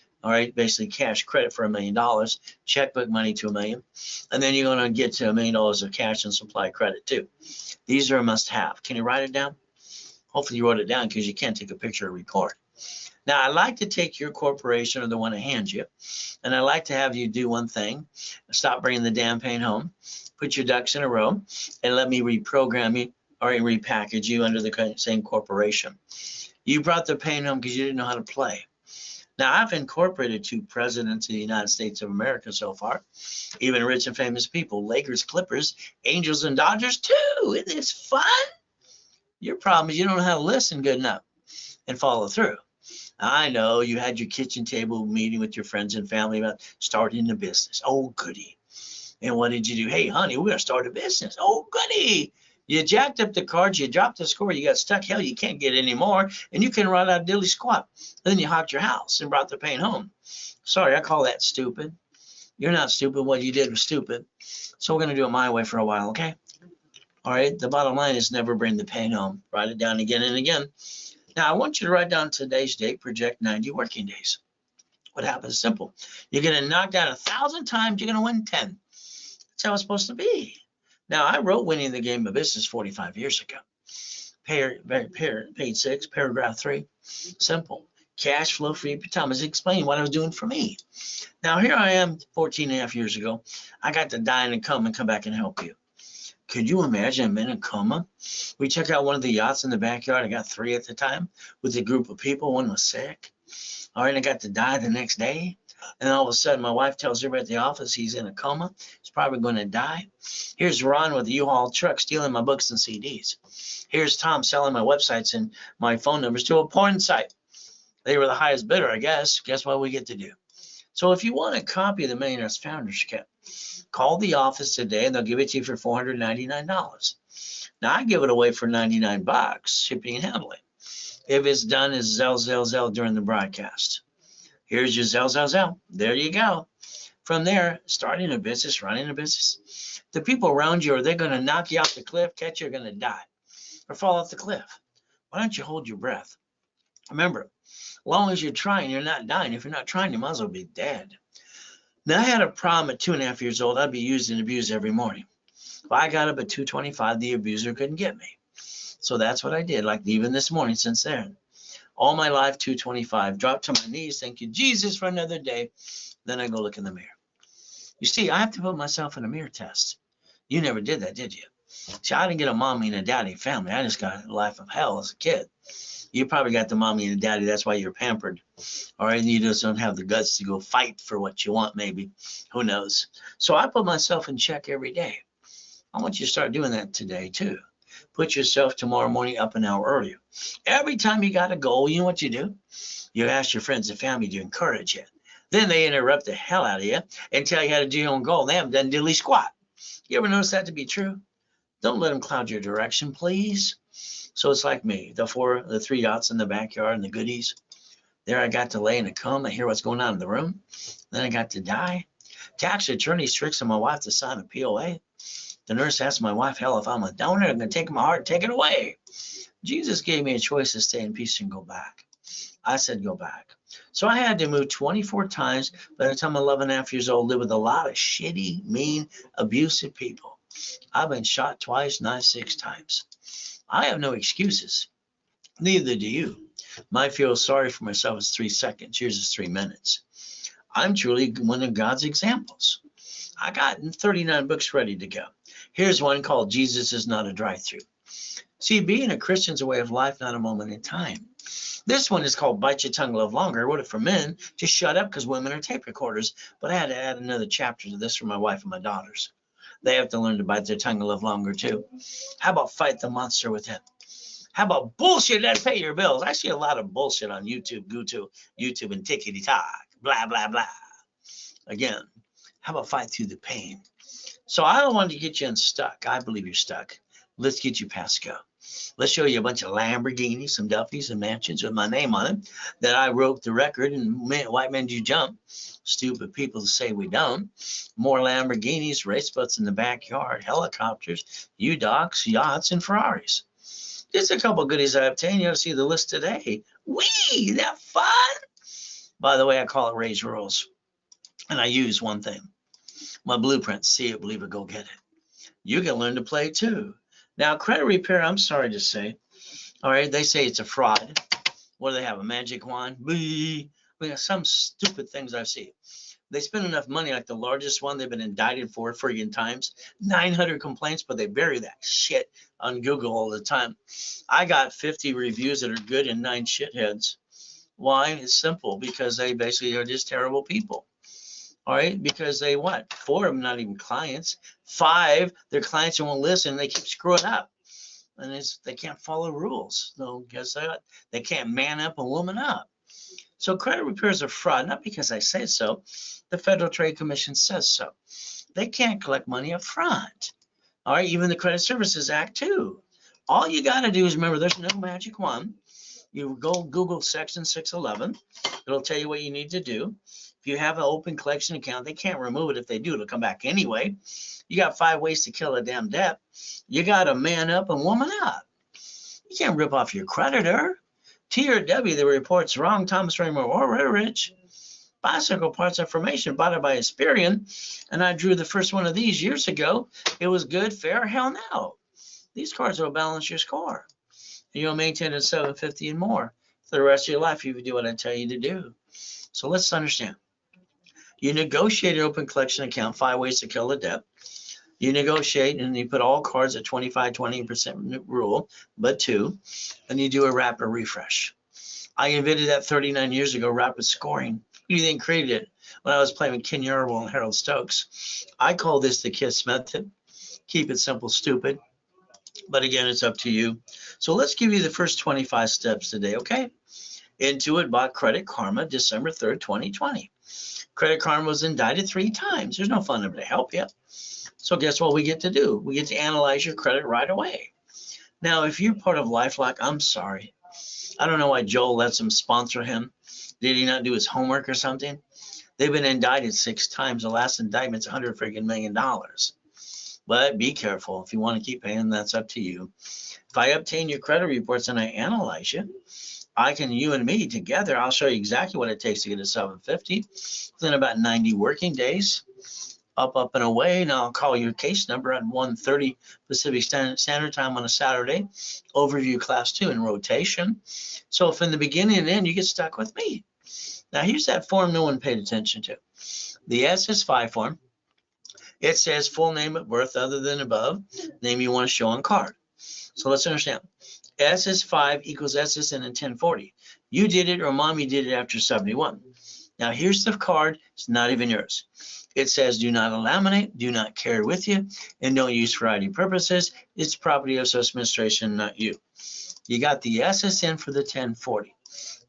cash credit for $1 million, checkbook money to $1 million, and then you're going to get to $1 million of cash and supply credit too. These are a must-have. Can you write it down? Hopefully you wrote it down because you can't take a picture or record. Now, I like to take your corporation or the one I hand you, and I like to have you do one thing. Stop bringing the damn pain home. Put your ducks in a row, and let me reprogram you or repackage you under the same corporation. You brought the pain home because you didn't know how to play. Now, I've incorporated 2 presidents of the United States of America so far, even rich and famous people, Lakers, Clippers, Angels, and Dodgers too. Isn't this fun? Your problem is you don't know how to listen good enough and follow through. I know you had your kitchen table meeting with your friends and family about starting a business. Oh, goody. And what did you do? Hey, honey, we're going to start a business. Oh, goody. You jacked up the cards, you dropped the score, you got stuck. Hell, you can't get any more, and you can run out dilly squat. Then you hocked your house and brought the pain home. Sorry, I call that stupid. You're not stupid. What you did was stupid. So we're going to do it my way for a while, okay? All right, the bottom line is never bring the pain home. Write it down again and again. Now, I want you to write down today's date, project 90 working days. What happens? Simple. You're going to knock down 1,000 times, you're going to win 10. That's how it's supposed to be. Now, I wrote Winning the Game of Business 45 years ago. Page 6, paragraph 3. Simple. Cash flow free time. Is explaining what I was doing for me. Now, here I am 14.5 years ago. I got to die in a coma and come back and help you. Could you imagine I'm in a coma? We checked out one of the yachts in the backyard. I got 3 at the time with a group of people. One was sick. All right, I got to die the next day. And all of a sudden, my wife tells everybody at the office he's in a coma. He's probably going to die. Here's Ron with the U-Haul truck stealing my books and CDs. Here's Tom selling my websites and my phone numbers to a porn site. They were the highest bidder, I guess. Guess what we get to do? So if you want a copy of the Millionaire's Founders Kit, call the office today and they'll give it to you for $499. Now, I give it away for $99, shipping and handling. If it's done as Zelle during the broadcast. Here's your Zelle. There you go. From there, starting a business, running a business. The people around you, are they going to knock you off the cliff, catch you, or going to die? Or fall off the cliff? Why don't you hold your breath? Remember, as long as you're trying, you're not dying. If you're not trying, you might as well be dead. Now, I had a problem at 2.5 years old. I'd be used and abused every morning. If I got up at 2:25, the abuser couldn't get me. So that's what I did, like even this morning since then. All my life, 2:25, dropped to my knees, thank you, Jesus, for another day. Then I go look in the mirror. You see, I have to put myself in a mirror test. You never did that, did you? See, I didn't get a mommy and a daddy family. I just got a life of hell as a kid. You probably got the mommy and the daddy. That's why you're pampered. All right. And you just don't have the guts to go fight for what you want, maybe. Who knows? So I put myself in check every day. I want you to start doing that today, too. Put yourself tomorrow morning up an hour earlier. Every time you got a goal, you know what you do? You ask your friends and family to encourage you. Then they interrupt the hell out of you and tell you how to do your own goal. They haven't done diddly squat. You ever notice that to be true? Don't let them cloud your direction, please. So it's like me, the 3 dots in the backyard and the goodies. There I got to lay in a coma, hear what's going on in the room. Then I got to die. Tax attorney tricks on my wife to sign a POA. The nurse asked my wife, hell, if I'm a donor, I'm going to take my heart, take it away. Jesus gave me a choice to stay in peace and go back. I said go back. So I had to move 24 times. By the time I'm 11.5 years old, live with a lot of shitty, mean, abusive people. I've been shot twice, knifed 6 times. I have no excuses. Neither do you. My feel sorry for myself is 3 seconds. Yours is 3 minutes. I'm truly one of God's examples. I got 39 books ready to go. Here's one called Jesus is Not a Drive-Thru. See, being a Christian is a way of life, not a moment in time. This one is called Bite Your Tongue, Love Longer. I wrote it for men. Just shut up because women are tape recorders. But I had to add another chapter to this for my wife and my daughters. They have to learn to bite their tongue and live longer too. How about fight the monster within? How about bullshit? Let's pay your bills. I see a lot of bullshit on YouTube, YouTube and tickety-tock, blah, blah, blah. Again, how about fight through the pain? So I don't want to get you unstuck. I believe you're stuck. Let's get you past go. Let's show you a bunch of Lamborghinis, some Duffys and mansions with my name on them that I wrote the record and white men do jump. Stupid people say we don't. More Lamborghinis, race boats in the backyard, helicopters, U-Docks, yachts, and Ferraris. Just a couple of goodies I obtained. You ought to see the list today. Whee! Isn't that fun? By the way, I call it Raise Rules. And I use one thing. My blueprint, see it, believe it, go get it. You can learn to play too. Now, credit repair, I'm sorry to say, all right, they say it's a fraud. What do they have, a magic wand? We have some stupid things I've seen. They spend enough money, like the largest one they've been indicted for friggin' times, 900 complaints, but they bury that shit on Google all the time. I got 50 reviews that are good and 9 shitheads. Why? It's simple, because they basically are just terrible people. All right, because they what? 4 of them not even clients. 5, they're clients who won't listen. And they keep screwing up, and they can't follow rules. So guess what? They can't man up and woman up. So credit repair is a fraud, not because I say so. The Federal Trade Commission says so. They can't collect money up front. All right, even the Credit Services Act too. All you got to do is remember, there's no magic wand. You go Google Section 611. It'll tell you what you need to do. If you have an open collection account, they can't remove it. If they do, it'll come back anyway. You got 5 ways to kill a damn debt. You got to man up and woman up. You can't rip off your creditor. TRW, the report's wrong. Thomas Raymore Orridge. Bicycle parts information bought it by Experian. And I drew the first one of these years ago. It was good, fair, hell no. These cards will balance your score. You'll maintain a 750 and more for the rest of your life if you do what I tell you to do. So let's understand. You negotiate an open collection account, 5 ways to kill a debt. You negotiate and you put all cards at 25-20% rule, but 2, and you do a rapid refresh. I invented that 39 years ago, rapid scoring. Who do you think created it? When I was playing with Ken Yarwell and Harold Stokes. I call this the KISS method. Keep it simple, stupid. But again, it's up to you. So let's give you the first 25 steps today, okay? Intuit bought Credit Karma December 3rd, 2020. Credit Karma was indicted 3 times. There's no fun of it to help you. So guess what we get to do? We get to analyze your credit right away. Now, if you're part of LifeLock, I'm sorry. I don't know why Joel lets them sponsor him. Did he not do his homework or something? They've been indicted 6 times. The last indictment's $100 million. But be careful. If you want to keep paying, that's up to you. If I obtain your credit reports and I analyze you and me together, I'll show you exactly what it takes to get a 750 within about 90 working days. Up and away. Now I'll call your case number at 1:30 Pacific Standard Time on a Saturday. Overview class 2 in rotation. So if in the beginning and end you get stuck with me. Now here's that form no one paid attention to. The SS5 form. It says full name at birth other than above, name you want to show on card. So let's understand. SS5 equals SSN in 1040. You did it or mommy did it after 71. Now here's the card. It's not even yours. It says do not laminate, do not carry with you, and don't use for ID purposes. It's property of Social Administration, not you. You got the SSN for the 1040.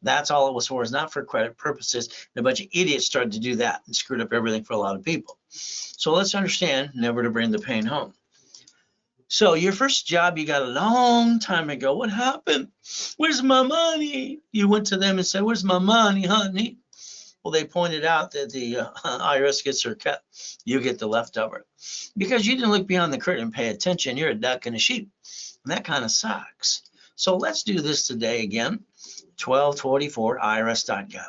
That's all it was for. It's not for credit purposes. And a bunch of idiots started to do that and screwed up everything for a lot of people. So let's understand, never to bring the pain home. So your first job you got a long time ago. What happened? Where's my money? You went to them and said, where's my money, honey? Well, they pointed out that the IRS gets their cut. You get the leftover. Because you didn't look beyond the curtain and pay attention. You're a duck and a sheep. And that kind of sucks. So let's do this today again. 1244 IRS.gov.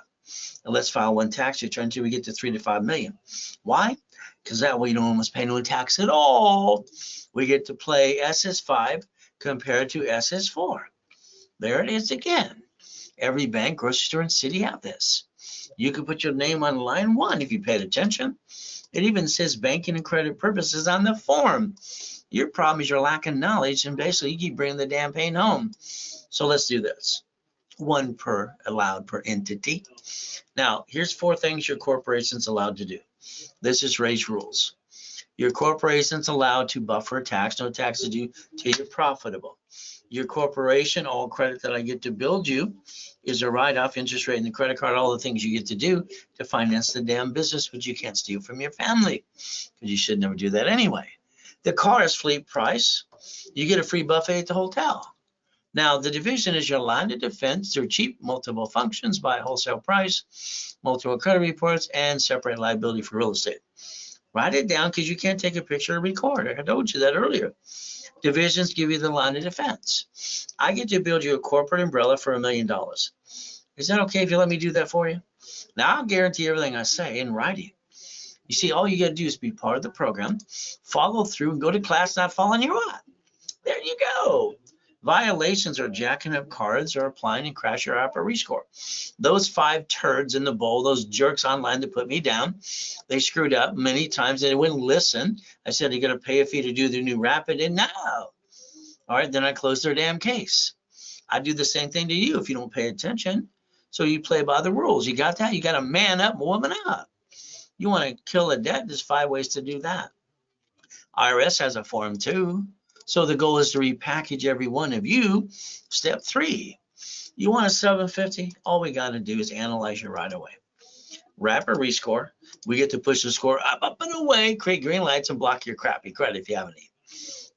And let's file one tax return until we get to 3 to 5 million. Why? Because that way you don't almost pay no tax at all. We get to play SS5 compared to SS4. There it is again. Every bank, grocery store, and city have this. You can put your name on line 1 if you paid attention. It even says banking and credit purposes on the form. Your problem is you're lacking knowledge, and basically you keep bringing the damn pain home. So let's do this. 1 per allowed per entity. Now, here's 4 things your corporation's allowed to do. This is Ray's rules. Your corporation's allowed to buffer tax, no tax is due till you're profitable. Your corporation, all credit that I get to build you is a write-off, interest rate, and the credit card, all the things you get to do to finance the damn business, but you can't steal from your family because you should never do that anyway. The car is fleet price. You get a free buffet at the hotel. Now, the division is your line of defense through cheap multiple functions by wholesale price, multiple credit reports, and separate liability for real estate. Write it down because you can't take a picture or record. I told you that earlier. Divisions give you the line of defense. I get to build you a corporate umbrella for $1 million. Is that okay if you let me do that for you? Now, I'll guarantee everything I say in writing. You see, all you got to do is be part of the program, follow through, and go to class not following your what? There you go. Violations are jacking up cards or applying and crash your app or rescore. Those 5 turds in the bowl, those jerks online that put me down, they screwed up many times and they wouldn't listen. I said, you're going to pay a fee to do the new rapid, and no. All right, then I closed their damn case. I do the same thing to you if you don't pay attention. So you play by the rules. You got that? You got to man up, woman up. You want to kill a debt? There's 5 ways to do that. IRS has a form too. So the goal is to repackage every one of you. Step 3, you want a 750? All we got to do is analyze you right away. Wrap or rescore. We get to push the score up and away, create green lights, and block your crappy credit if you have any.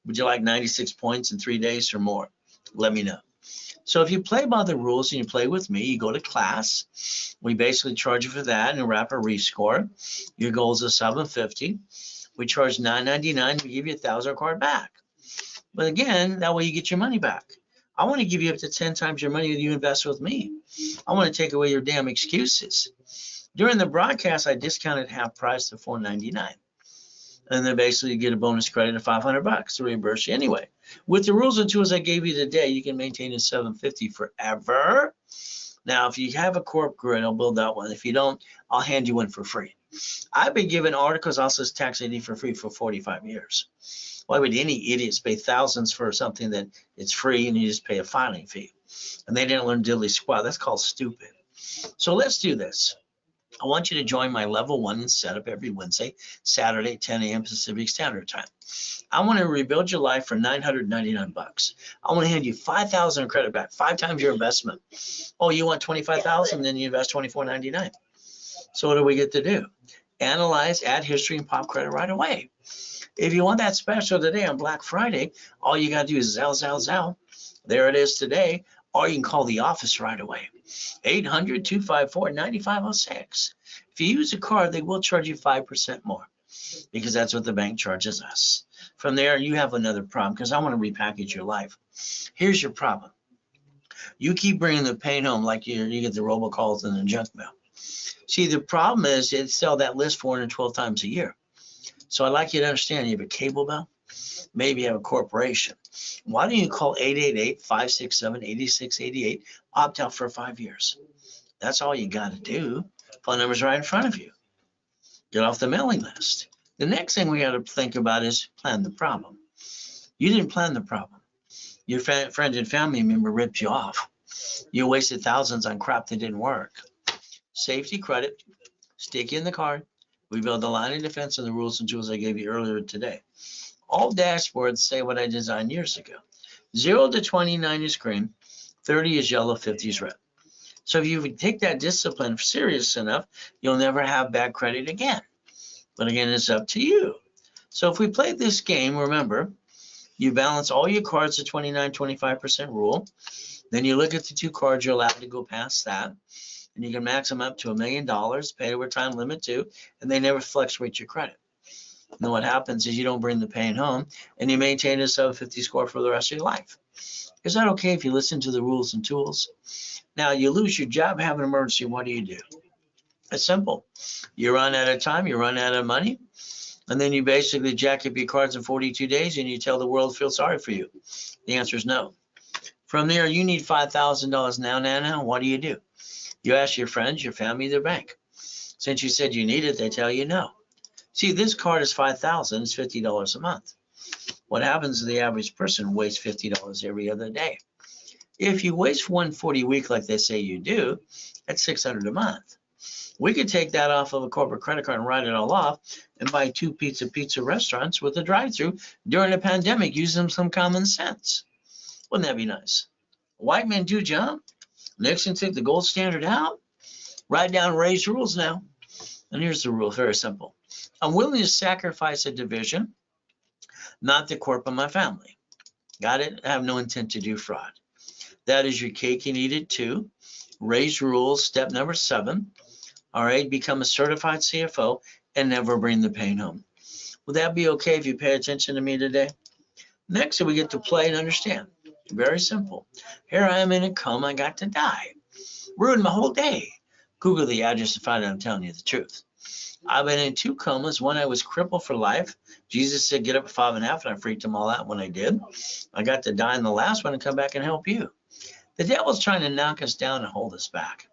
Would you like 96 points in 3 days or more? Let me know. So if you play by the rules and you play with me, you go to class. We basically charge you for that and wrap or rescore. Your goal is a 750. We charge $9.99. We give you a $1,000 card back. But again, that way you get your money back. I want to give you up to 10 times your money that you invest with me. I want to take away your damn excuses. During the broadcast, I discounted half price to $4.99. And then basically you get a bonus credit of $500 to reimburse you anyway. With the rules and tools I gave you today, you can maintain a 750 forever. Now, if you have a corp grid, I'll build that one. If you don't, I'll hand you one for free. I've been given articles also as tax ID for free for 45 years. Why would any idiots pay thousands for something that it's free and you just pay a filing fee? And they didn't learn diddly squat. That's called stupid. So let's do this. I want you to join my level 1 setup every Wednesday, Saturday, 10 a.m. Pacific Standard Time. I want to rebuild your life for $999. I want to hand you $5,000 credit back, 5 times your investment. Oh, you want $25,000, then you invest $24.99. So what do we get to do? Analyze, add history, and pop credit right away. If you want that special today on Black Friday, all you got to do is Zelle. There it is today. Or you can call the office right away. 800-254-9506. If you use a card, they will charge you 5% more because that's what the bank charges us. From there, you have another problem because I want to repackage your life. Here's your problem. You keep bringing the pain home like you get the robocalls and the junk mail. See, the problem is they sell that list 412 times a year. So I'd like you to understand, you have a cable bill, maybe you have a corporation. Why don't you call 888-567-8688, opt out for 5 years? That's all you got to do. Phone number's right in front of you. Get off the mailing list. The next thing we got to think about is plan the problem. You didn't plan the problem. Your friend and family member ripped you off. You wasted thousands on crap that didn't work. Safety credit, stick in the card. We build a line of defense on the rules and tools I gave you earlier today. All dashboards say what I designed years ago. 0 to 29 is green, 30 is yellow, 50 is red. So if you take that discipline serious enough, you'll never have bad credit again. But again, it's up to you. So if we play this game, remember, you balance all your cards at 29-25% rule. Then you look at the 2 cards you're allowed to go past that. And you can max them up to $1 million, pay over time limit too, and they never fluctuate your credit. And then what happens is you don't bring the pain home and you maintain a 750 score for the rest of your life. Is that okay if you listen to the rules and tools? Now you lose your job, have an emergency, what do? It's simple. You run out of time, you run out of money, and then you basically jack up your cards in 42 days and you tell the world feel sorry for you. The answer is no. From there, you need $5,000 now. What do? You ask your friends, your family, their bank. Since you said you need it, they tell you no. See, this card is $5,000, it's $50 a month. What happens to the average person wastes $50 every other day. If you waste $140 a week like they say you do, that's $600 a month. We could take that off of a corporate credit card and write it all off and buy 2 pizza restaurants with a drive-through during the pandemic using some common sense. Wouldn't that be nice? White men do jump. Nixon took the gold standard out. Write down Ray's rules now. And here's the rule, very simple. I'm willing to sacrifice a division, not the corp of my family. Got it? I have no intent to do fraud. That is your cake and eat it too. Ray's rules, step number 7. All right, become a certified CFO and never bring the pain home. Would that be okay if you pay attention to me today? Next, we get to play and understand. Very simple. Here I am in a coma, I got to die. Ruined my whole day. Google the address to find out I'm telling you the truth. I've been in 2 comas. One, I was crippled for life. Jesus said, get up at 5.5, and I freaked them all out when I did. I got to die in the last one and come back and help you. The devil's trying to knock us down and hold us back.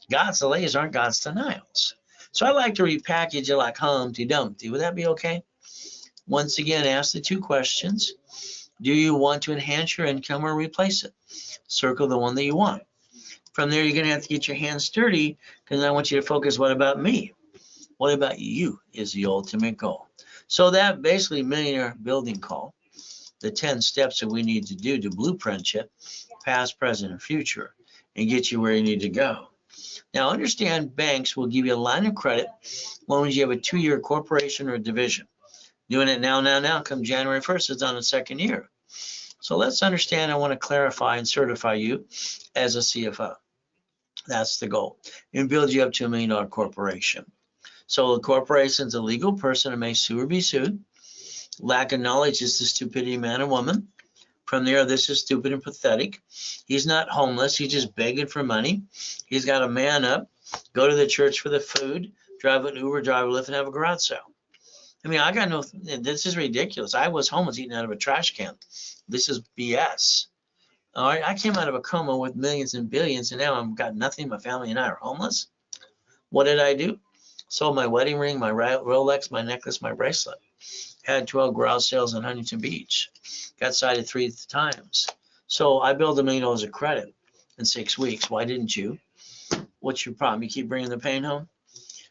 God's delays aren't God's denials. So I like to repackage it like Humpty Dumpty. Would that be okay? Once again, ask the 2 questions. Do you want to enhance your income or replace it? Circle the one that you want. From there, you're going to have to get your hands dirty because I want you to focus, what about me? What about you is the ultimate goal. So that basically millionaire building call, the 10 steps that we need to do to blueprint you, past, present, and future, and get you where you need to go. Now, understand banks will give you a line of credit as long as you have a 2-year corporation or division. Doing it now, come January 1st, it's on the 2nd year. So let's understand, I want to clarify and certify you as a CFO. That's the goal. And build you up to $1 million corporation. So a corporation is a legal person and may sue or be sued. Lack of knowledge is the stupidity of man or woman. From there, this is stupid and pathetic. He's not homeless. He's just begging for money. He's got to man up, go to the church for the food, drive an Uber, drive a Lyft, and have a garage sale. I mean, this is ridiculous. I was homeless eating out of a trash can. This is BS. All right, I came out of a coma with millions and billions, and now I've got nothing. My family and I are homeless. What did I do? Sold my wedding ring, my Rolex, my necklace, my bracelet. Had 12 garage sales in Huntington Beach. Got cited 3 times. So I built $1 million of credit in 6 weeks. Why didn't you? What's your problem? You keep bringing the pain home?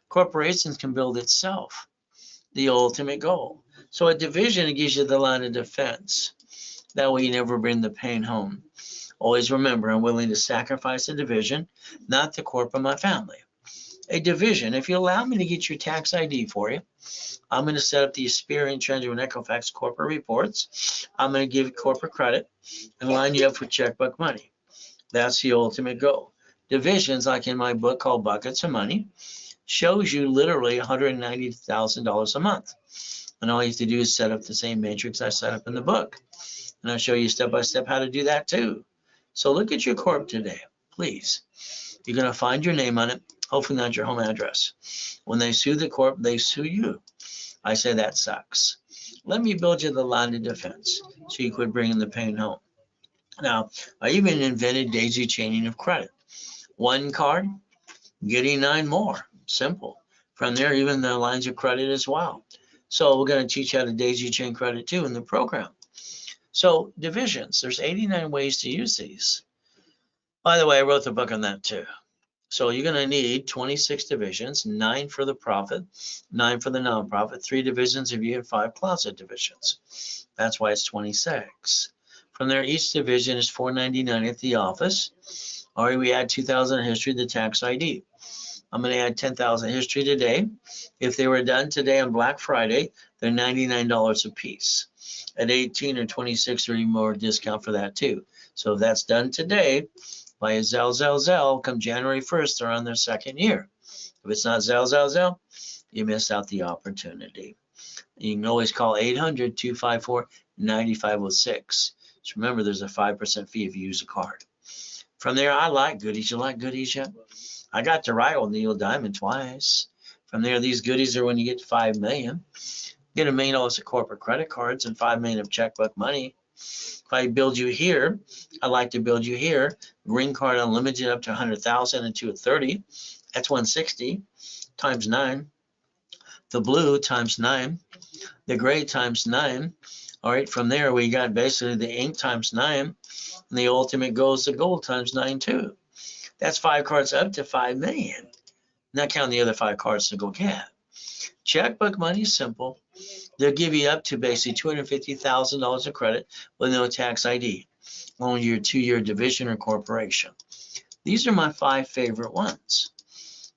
Corporations can build itself. The ultimate goal. So a division, it gives you the line of defense. That way you never bring the pain home. Always remember, I'm willing to sacrifice a division, not the corp of my family. A division, if you allow me to get your tax ID for you, I'm going to set up the Experian, Treasury, and Equifax corporate reports. I'm going to give you corporate credit and line you up for checkbook money. That's the ultimate goal. Divisions, like in my book called Buckets of Money, shows you literally $190,000 a month. And all you have to do is set up the same matrix I set up in the book. And I'll show you step by step how to do that too. So look at your corp today, please. You're going to find your name on it, hopefully not your home address. When they sue the corp, they sue you. I say that sucks. Let me build you the line of defense so you quit bringing the pain home. Now, I even invented daisy chaining of credit. One card, getting 9 more. Simple. From there, even the lines of credit as well. So we're going to teach you how to daisy chain credit too in the program. So divisions, there's 89 ways to use these. By the way, I wrote the book on that too. So you're going to need 26 divisions, 9 for the profit, 9 for the nonprofit, 3 divisions if you have 5 closet divisions. That's why it's 26. From there, each division is $4.99 at the office. All right, we add 2,000 history to tax ID. I'm going to add 10,000 history today. If they were done today on Black Friday, they're $99 a piece. At 18 or 26, or even more discount for that too. So if that's done today, by a Zelle, come January 1st, they're on their 2nd year. If it's not Zelle, you miss out the opportunity. You can always call 800-254-9506. Just remember, there's a 5% fee if you use a card. From there, I like goodies. You like goodies yet? I got to ride with Neil Diamond twice. From there, these goodies are when you get to $5 million. Get $1 million of corporate credit cards and $5 million of checkbook money. If I build you here, I like to build you here. Green card unlimited up to 100,000 and 2 at 30. That's 160 times 9. The blue times 9. The gray times 9. All right, from there we got basically the ink times 9. And the ultimate goes the gold times 9 too. That's 5 cards up to $5 million. Not counting the other 5 cards to go get. Checkbook money is simple. They'll give you up to basically $250,000 of credit with no tax ID on your 2-year division or corporation. These are my 5 favorite ones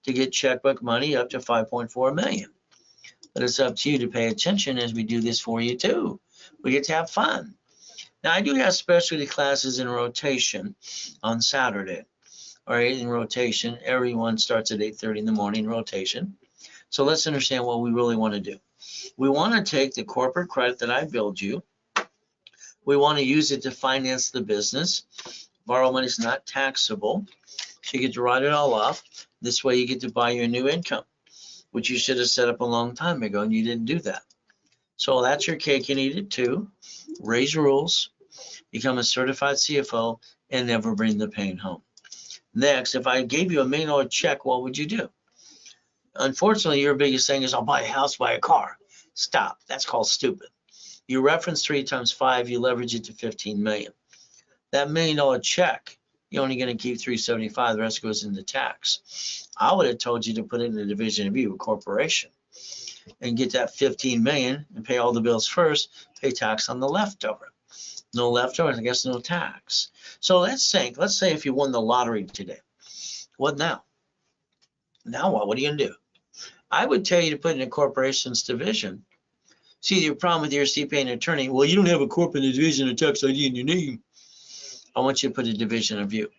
to get checkbook money up to $5.4 million. But it's up to you to pay attention as we do this for you too. We get to have fun. Now I do have specialty classes in rotation on Saturday. All right, in rotation, everyone starts at 8:30 in the morning rotation. So let's understand what we really want to do. We want to take the corporate credit that I build you. We want to use it to finance the business. Borrow money is not taxable. So you get to write it all off. This way you get to buy your new income, which you should have set up a long time ago and you didn't do that. So that's your cake and eat it too. Raise rules, become a certified CFO, and never bring the pain home. Next, if I gave you $1 million check, what would you do? Unfortunately, your biggest thing is I'll buy a house, buy a car. Stop. That's called stupid. You reference 3 times 5, you leverage it to 15 million. That $1 million check, you're only going to keep 375. The rest goes into tax. I would have told you to put it in a division of you, a corporation, and get that 15 million and pay all the bills first, pay tax on the leftover. No leftover, I guess no tax. So let's say if you won the lottery today. What now? Now what? What are you going to do? I would tell you to put in a corporation's division. See, your problem with your CPA and attorney, well, you don't have a corporate division of tax ID in your name. I want you to put a division of you.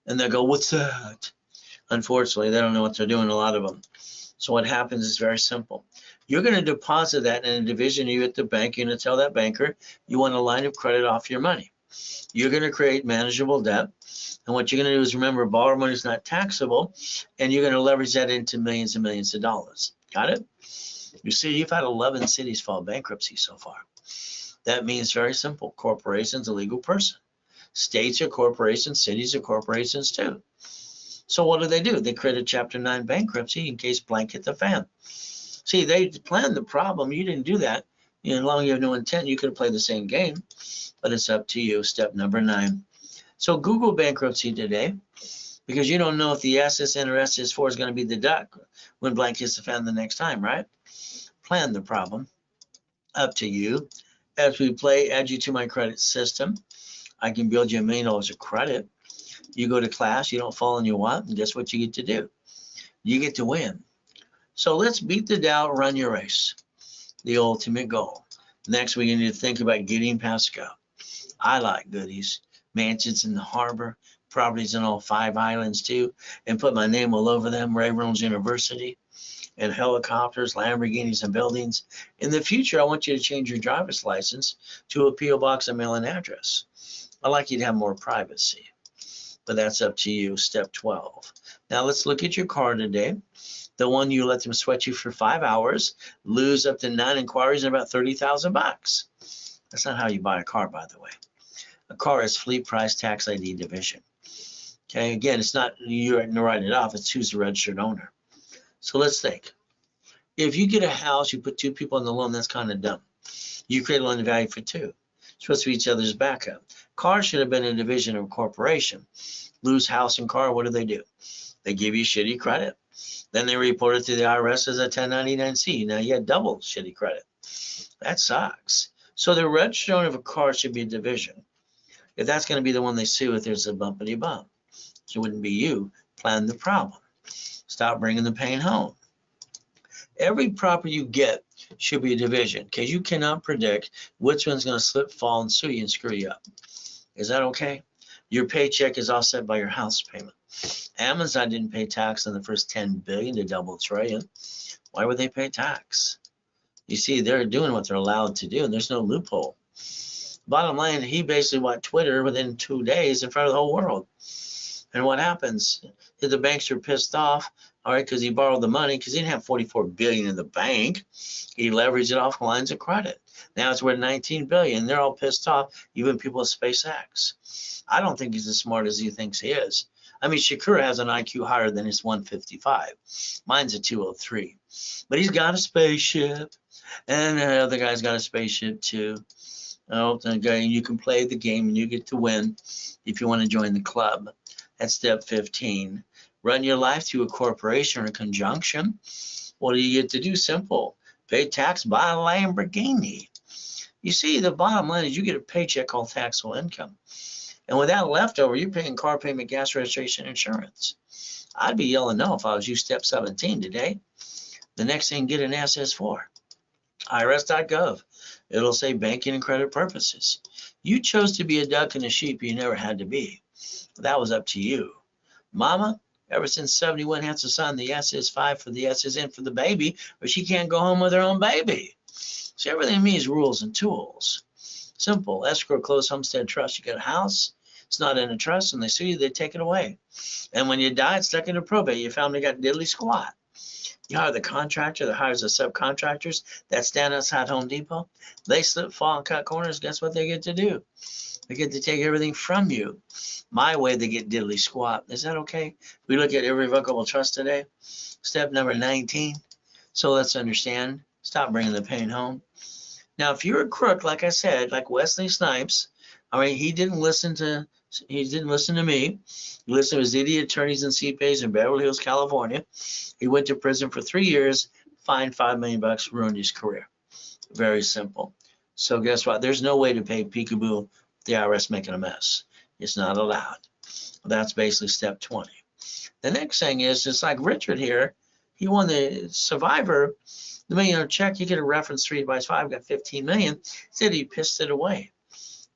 And they'll go, what's that? Unfortunately, they don't know what they're doing, a lot of them. So what happens is very simple. You're going to deposit that in a division of you at the bank. You're going to tell that banker you want a line of credit off your money. You're going to create manageable debt. And what you're going to do is remember, borrow money is not taxable, and you're going to leverage that into millions and millions of dollars. Got it? You see, you've had 11 cities file bankruptcy so far. That means very simple. Corporation's a legal person. States are corporations, cities are corporations too. So what do? They create a Chapter 9 bankruptcy in case blank hit the fan. See, they planned the problem. You didn't do that. As long as you have no intent, you could have played the same game. But it's up to you. Step number 9. So Google bankruptcy today, because you don't know if the SSN or SS4 is going to be the duck when blank hits the fan the next time, right? Plan the problem. Up to you. As we play, add you to my credit system. I can build you $1 million of credit. You go to class, you don't fall in your what, and guess what you get to do? You get to win. So let's beat the Dow, run your race. The ultimate goal. Next, we need to think about getting past go. I like goodies. Mansions in the harbor, properties in all 5 islands too, and put my name all over them. Ray Reynolds University. and helicopters, Lamborghinis, and buildings. In the future, I want you to change your driver's license to a P.O. box and mailing address. I'd like you to have more privacy, but that's up to you. Step 12. Now let's look at your car today. The one you let them sweat you for 5 hours, lose up to 9 inquiries and about 30,000 bucks. That's not how you buy a car, by the way. A car is fleet price tax ID division. Okay, again, it's not you writing it off, it's who's the registered owner. So let's think. If you get a house, you put 2 people on the loan, that's kind of dumb. You create a loan value for 2. It's supposed to be each other's backup. Car should have been a division of a corporation. Lose house and car, what do? They give you shitty credit. Then they report it to the IRS as a 1099-C. Now you had double shitty credit. That sucks. So the registered owner of a car should be a division. If that's going to be the one they sue if there's a bumpity bump. So it wouldn't be you. Plan the problem. Stop bringing the pain home. Every property you get should be a division because you cannot predict which one's going to slip, fall, and sue you and screw you up. Is that okay? Your paycheck is offset by your house payment. Amazon didn't pay tax on the first 10 billion to double trillion. Why would they pay tax? You see, they're doing what they're allowed to do, and there's no loophole. Bottom line, he basically bought Twitter within 2 days in front of the whole world. And what happens? The banks are pissed off, all right, because he borrowed the money because he didn't have 44 billion in the bank. He leveraged it off lines of credit. Now it's worth 19 billion. They're all pissed off, even people at SpaceX. I don't think he's as smart as he thinks he is. I mean, Shakur has an IQ higher than his 155. Mine's a 203. But he's got a spaceship, and the other guy's got a spaceship too. Oh, okay, you can play the game and you get to win if you want to join the club. That's step 15. Run your life through a corporation or a conjunction. What do you get to do? Simple. Pay tax, buy a Lamborghini. You see, the bottom line is you get a paycheck called taxable income. And with that leftover, you're paying car payment, gas registration, insurance. I'd be yelling no if I was you. Step 17 today. The next thing, get an SS4. IRS.gov. It'll say banking and credit purposes. You chose to be a duck and a sheep you never had to be. That was up to you. Mama, ever since 71 has to sign the SS5 for the S is in for the baby, or she can't go home with her own baby. So everything means rules and tools. Simple. Escrow, close, homestead, trust. You get a house, it's not in a trust, and they sue you, they take it away. And when you die, it's stuck into probate. Your family got diddly squat. You hire the contractor that hires the subcontractors that stand outside Home Depot. They slip, fall, and cut corners. Guess what they get to do? They get to take everything from you. My way, they get diddly squat. Is that okay? We look at irrevocable trust today. Step number 19. So let's understand. Stop bringing the pain home. Now, if you're a crook, like I said, like Wesley Snipes, all right, he didn't listen to me. He listened to his idiot attorneys and CPAs in Beverly Hills, California. He went to prison for 3 years, fined $5 million, ruined his career. Very simple. So guess what? There's no way to pay peekaboo the IRS making a mess. It's not allowed. That's basically step 20. The next thing is, it's like Richard here. He won the Survivor, the $1 million check. You get a reference 3 by 5, got 15 million. Said he pissed it away.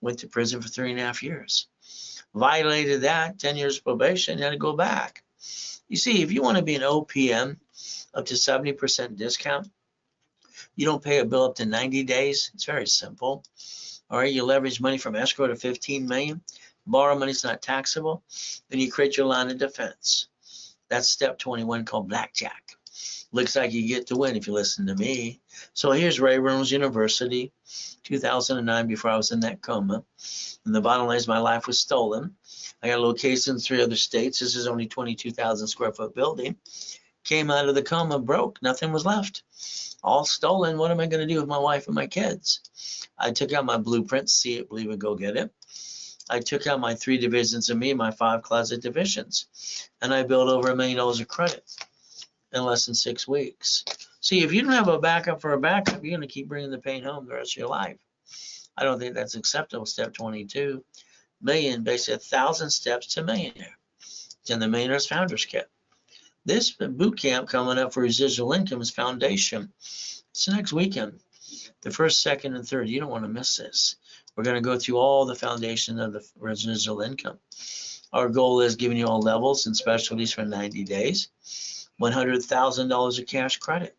Went to prison for 3.5 years. Violated that, 10 years probation, had to go back. You see, if you want to be an OPM up to 70% discount, you don't pay a bill up to 90 days. It's very simple. All right, you leverage money from escrow to 15 million. Borrow money is not taxable. Then you create your line of defense. That's step 21 called blackjack. Looks like you get to win if you listen to me. So here's Ray Reynolds University, 2009, before I was in that coma. And the bottom line is my life was stolen. I got locations in 3 other states. This is only 22,000 square foot building. Came out of the coma broke. Nothing was left. All stolen. What am I going to do with my wife and my kids? I took out my blueprint, see it, believe it, go get it. I took out my 3 divisions of me, my 5 closet divisions. And I built over $1 million of credit in less than 6 weeks. See, if you don't have a backup for a backup, you're going to keep bringing the pain home the rest of your life. I don't think that's acceptable. Step 22, million, basically 1,000 steps to millionaire. It's in the Millionaire's Founders Kit. This boot camp coming up for residual income is foundation. It's next weekend, the 1st, 2nd, and 3rd. You don't want to miss this. We're going to go through all the foundation of the residual income. Our goal is giving you all levels and specialties for 90 days. $100,000 of cash credit.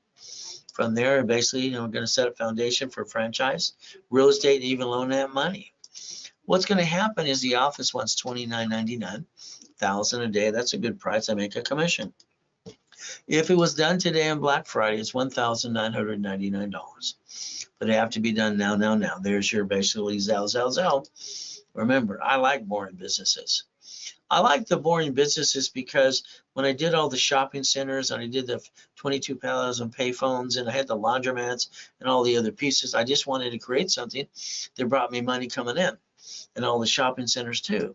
From there, basically, we're going to set a foundation for franchise, real estate, and even loan that money. What's going to happen is the office wants $29.99 thousand a day. That's a good price. I make a commission. If it was done today on Black Friday, it's $1,999. But it have to be done now. There's your basically Zell. Remember, I like boring businesses. I like the boring businesses because when I did all the shopping centers and I did the 22,000 payphones and I had the laundromats and all the other pieces, I just wanted to create something that brought me money coming in, and all the shopping centers too.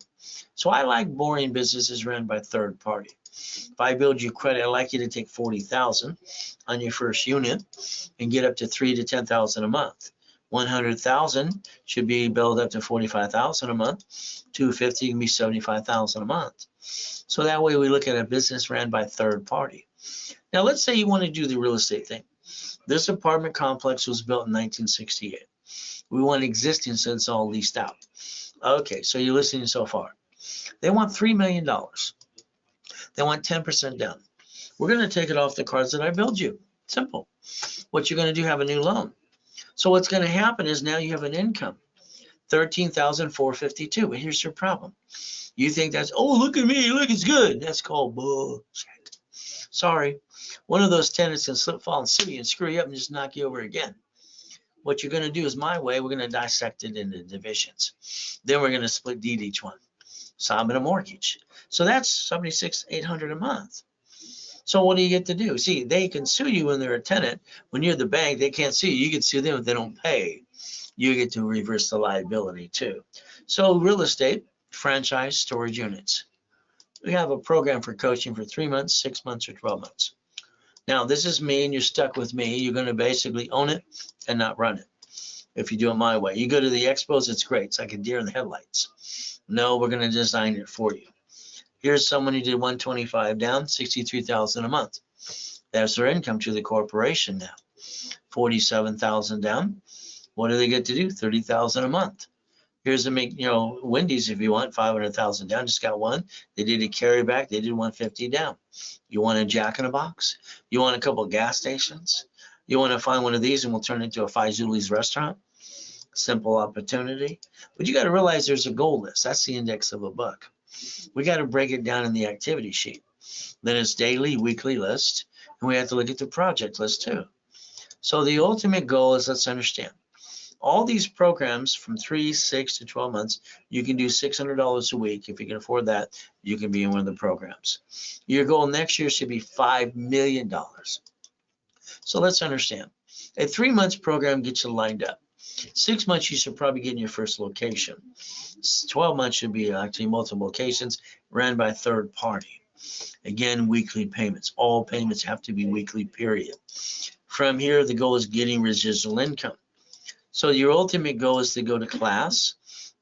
So I like boring businesses run by third party. If I build you credit, I'd like you to take 40,000 on your first unit and get up to 3 to 10,000 a month. 100,000 should be built up to 45,000 a month. 250 can be 75,000 a month. So that way we look at a business ran by third party. Now let's say you want to do the real estate thing. This apartment complex was built in 1968. We want existing so it's all leased out. Okay, so you're listening so far. They want $3 million. They want 10% down. We're going to take it off the cards that I build you. Simple. What you're going to do, have a new loan. So what's going to happen is now you have an income, $13,452. But here's your problem. You think that's, oh, look at me, look, it's good. That's called bullshit. Sorry. One of those tenants can slip, fall, and sue you and screw you up and just knock you over again. What you're going to do is my way. We're going to dissect it into divisions. Then we're going to split deed each one. So I'm in a mortgage. So that's $76,800 a month. So what do you get to do? See, they can sue you when they're a tenant. When you're the bank, they can't sue you. You can sue them if they don't pay. You get to reverse the liability too. So real estate, franchise, storage units. We have a program for coaching for 3 months, 6 months, or 12 months. Now, this is me and you're stuck with me. You're going to basically own it and not run it if you do it my way. You go to the expos, it's great. It's like a deer in the headlights. No, we're going to design it for you. Here's someone who did 125 down, 63,000 a month. That's their income to the corporation now. 47,000 down. What do they get to do? 30,000 a month. Here's a make, Wendy's if you want, 500,000 down. Just got one. They did a carryback. They did 150 down. You want a Jack in a Box? You want a couple of gas stations? You want to find one of these and we'll turn it into a Faizuli's restaurant? Simple opportunity. But you got to realize there's a goal list. That's the index of a book. We got to break it down in the activity sheet. Then it's daily, weekly list, and we have to look at the project list too. So the ultimate goal is, let's understand, all these programs from 3, 6 to 12 months, you can do $600 a week. If you can afford that, you can be in one of the programs. Your goal next year should be $5 million. So let's understand, a 3 months program gets you lined up. 6 months, you should probably get in your first location. 12 months should be actually multiple locations ran by third party. Again, weekly payments. All payments have to be weekly, period. From here, the goal is getting residual income. So your ultimate goal is to go to class,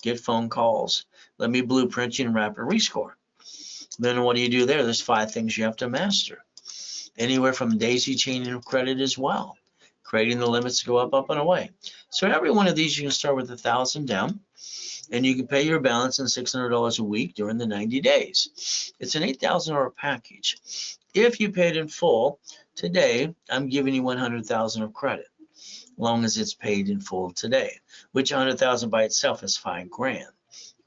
get phone calls, let me blueprint you and rapid rescore. Then what do you do there? There's 5 things you have to master. Anywhere from daisy chaining of credit as well. Creating the limits to go up and away. So every one of these, you can start with 1,000 down, and you can pay your balance in $600 a week during the 90 days. It's an $8,000 package. If you paid in full, today, I'm giving you $100,000 of credit, as long as it's paid in full today, which $100,000 by itself is $5,000.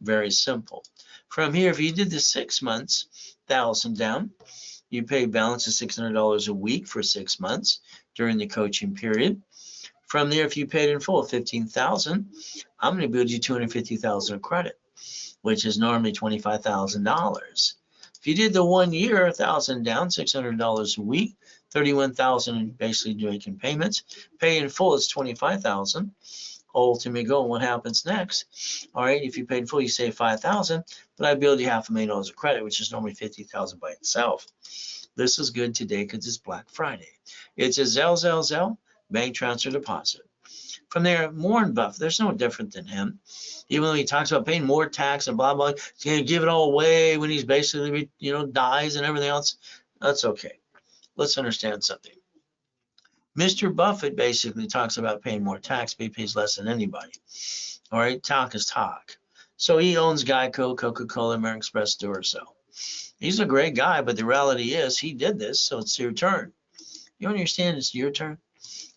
Very simple. From here, if you did the 6 months, 1,000 down, you pay balance of $600 a week for 6 months during the coaching period. From there, if you paid in full $15,000, I'm going to build you $250,000 of credit, which is normally $25,000. If you did the 1 year, 1,000 down, $600 a week, $31,000 basically making payments. Pay in full is $25,000. Ultimate goal, what happens next? All right, if you paid in full, you save $5,000, but I build you $500,000 of credit, which is normally $50,000 by itself. This is good today because it's Black Friday. It's a Zell, bank transfer deposit. From there, Warren Buffett, there's no different than him. Even though he talks about paying more tax and blah, blah, he's going to give it all away when he's basically, dies and everything else. That's okay. Let's understand something. Mr. Buffett basically talks about paying more tax, but he pays less than anybody. All right, talk is talk. So he owns Geico, Coca-Cola, American Express, Duracell. He's a great guy, but the reality is he did this, so it's your turn. You understand it's your turn?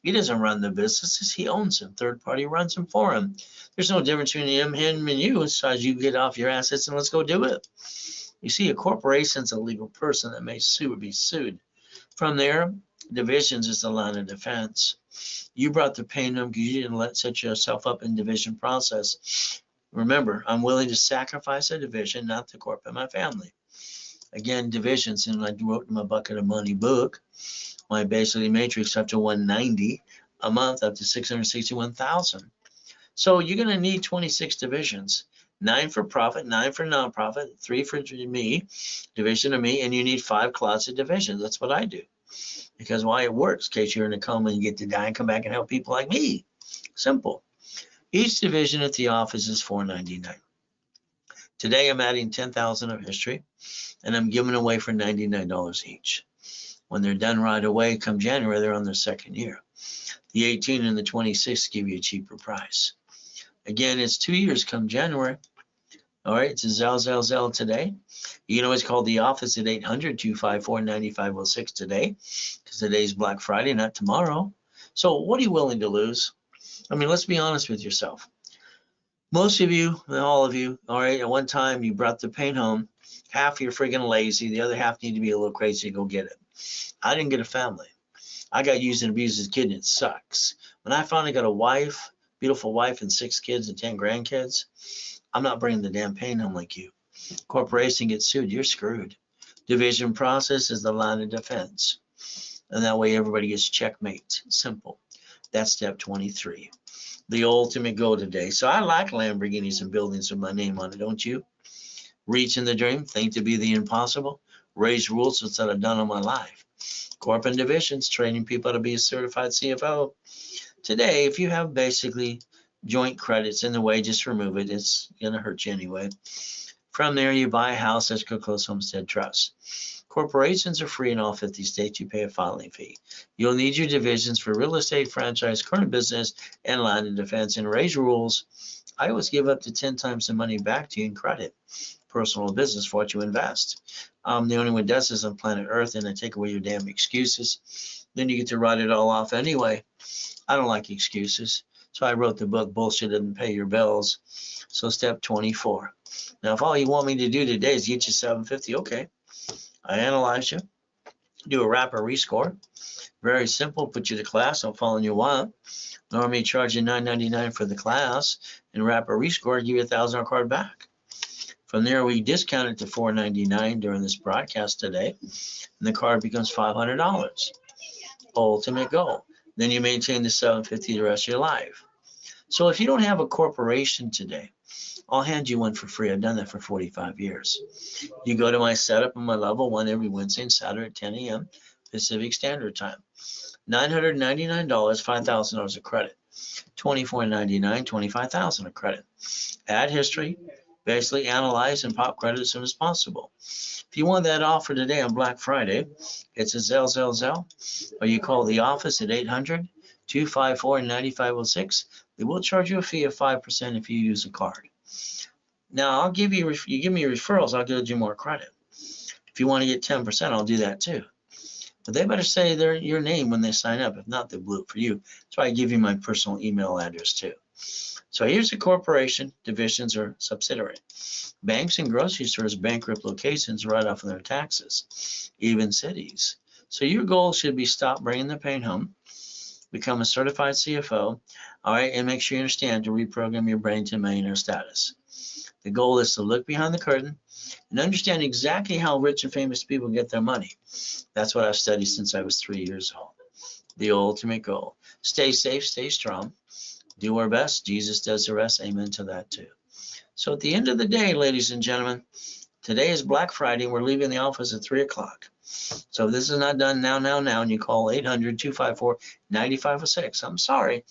He doesn't run the businesses. He owns them. Third party runs them for him. There's no difference between him, and you as far as you get off your assets and let's go do it. You see, a corporation's a legal person that may sue or be sued. From there, divisions is the line of defense. You brought the pain home because you didn't set yourself up in division process. Remember, I'm willing to sacrifice a division, not the corp and my family. Again, divisions, and I wrote in my Bucket of Money book, my basically matrix up to 190 a month, up to 661,000. So you're going to need 26 divisions, 9 for profit, 9 for nonprofit, 3 for me, division of me, and you need 5 closet divisions. That's what I do. Because why it works, in case you're in a coma and you get to die and come back and help people like me. Simple. Each division at the office is $4.99. Today I'm adding 10,000 of history, and I'm giving away for $99 each. When they're done right away, come January, they're on their second year. The 18 and the 26 give you a cheaper price. Again, it's 2 years come January. All right, it's a Zell today. You can always call the office at 800-254-9506 today, because today's Black Friday, not tomorrow. So what are you willing to lose? I mean, let's be honest with yourself. Most of you, all of you, all right, at one time you brought the pain home. Half of you're freaking lazy. The other half need to be a little crazy to go get it. I didn't get a family. I got used and abused as a kid, and it sucks. When I finally got a wife, beautiful wife, and 6 kids and 10 grandkids, I'm not bringing the damn pain home like you. Corporation gets sued, you're screwed. Division process is the line of defense. And that way everybody gets checkmate. Simple. That's step 23. The ultimate goal today. So I like Lamborghinis and buildings with my name on it, don't you? Reaching the dream, think to be the impossible, raise rules, that's what I've done all my life. Corporate divisions, training people to be a certified CFO. Today, if you have basically joint credits in the way, just remove it. It's going to hurt you anyway. From there, you buy a house, escrow, close homestead trust. Corporations are free in all 50 states. You pay a filing fee. You'll need your divisions for real estate, franchise, current business, and line of defense. And raise rules. I always give up to 10 times the money back to you in credit, personal business, for what you invest. The only one does this on planet Earth, and I take away your damn excuses. Then you get to write it all off anyway. I don't like excuses. So I wrote the book, Bullshit Doesn't Pay Your Bills. So step 24. Now, if all you want me to do today is get you 750, okay. I analyze you, do a rapid rescore. Very simple, put you to class, I'm following you want. Normally charge you $9.99 for the class, and rapid rescore, give you a $1,000 card back. From there, we discount it to $4.99 during this broadcast today, and the card becomes $500. Ultimate goal. Then you maintain the $750 the rest of your life. So if you don't have a corporation today, I'll hand you one for free. I've done that for 45 years. You go to my setup on my level 1 every Wednesday and Saturday at 10 a.m. Pacific Standard Time. $999, $5,000 of credit. $24.99, $25,000 of credit. Add history, basically analyze and pop credit as soon as possible. If you want that offer today on Black Friday, it's a Zell, or you call the office at 800-254-9506. They will charge you a fee of 5% if you use a card. Now, I'll give you, you give me referrals, I'll give you more credit. If you want to get 10%, I'll do that too. But they better say your name when they sign up. If not, they blew it for you. So I give you my personal email address too. So here's a corporation, divisions or subsidiary. Banks and grocery stores bankrupt locations right off of their taxes, even cities. So your goal should be stop bringing the pain home, become a certified CFO, all right, and make sure you understand to reprogram your brain to millionaire status. The goal is to look behind the curtain and understand exactly how rich and famous people get their money. That's what I've studied since I was 3 years old. The ultimate goal. Stay safe, stay strong. Do our best. Jesus does the rest. Amen to that too. So at the end of the day, ladies and gentlemen, today is Black Friday. We're leaving the office at 3 o'clock. So if this is not done now, and you call 800-254-9506, I'm sorry.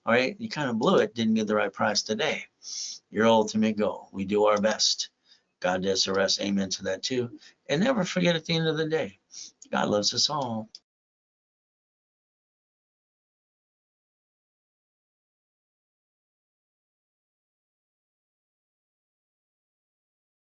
All right, you kind of blew it. Didn't get the right price today. Your ultimate goal. We do our best. God does the rest. Amen to that too. And never forget at the end of the day, God loves us all.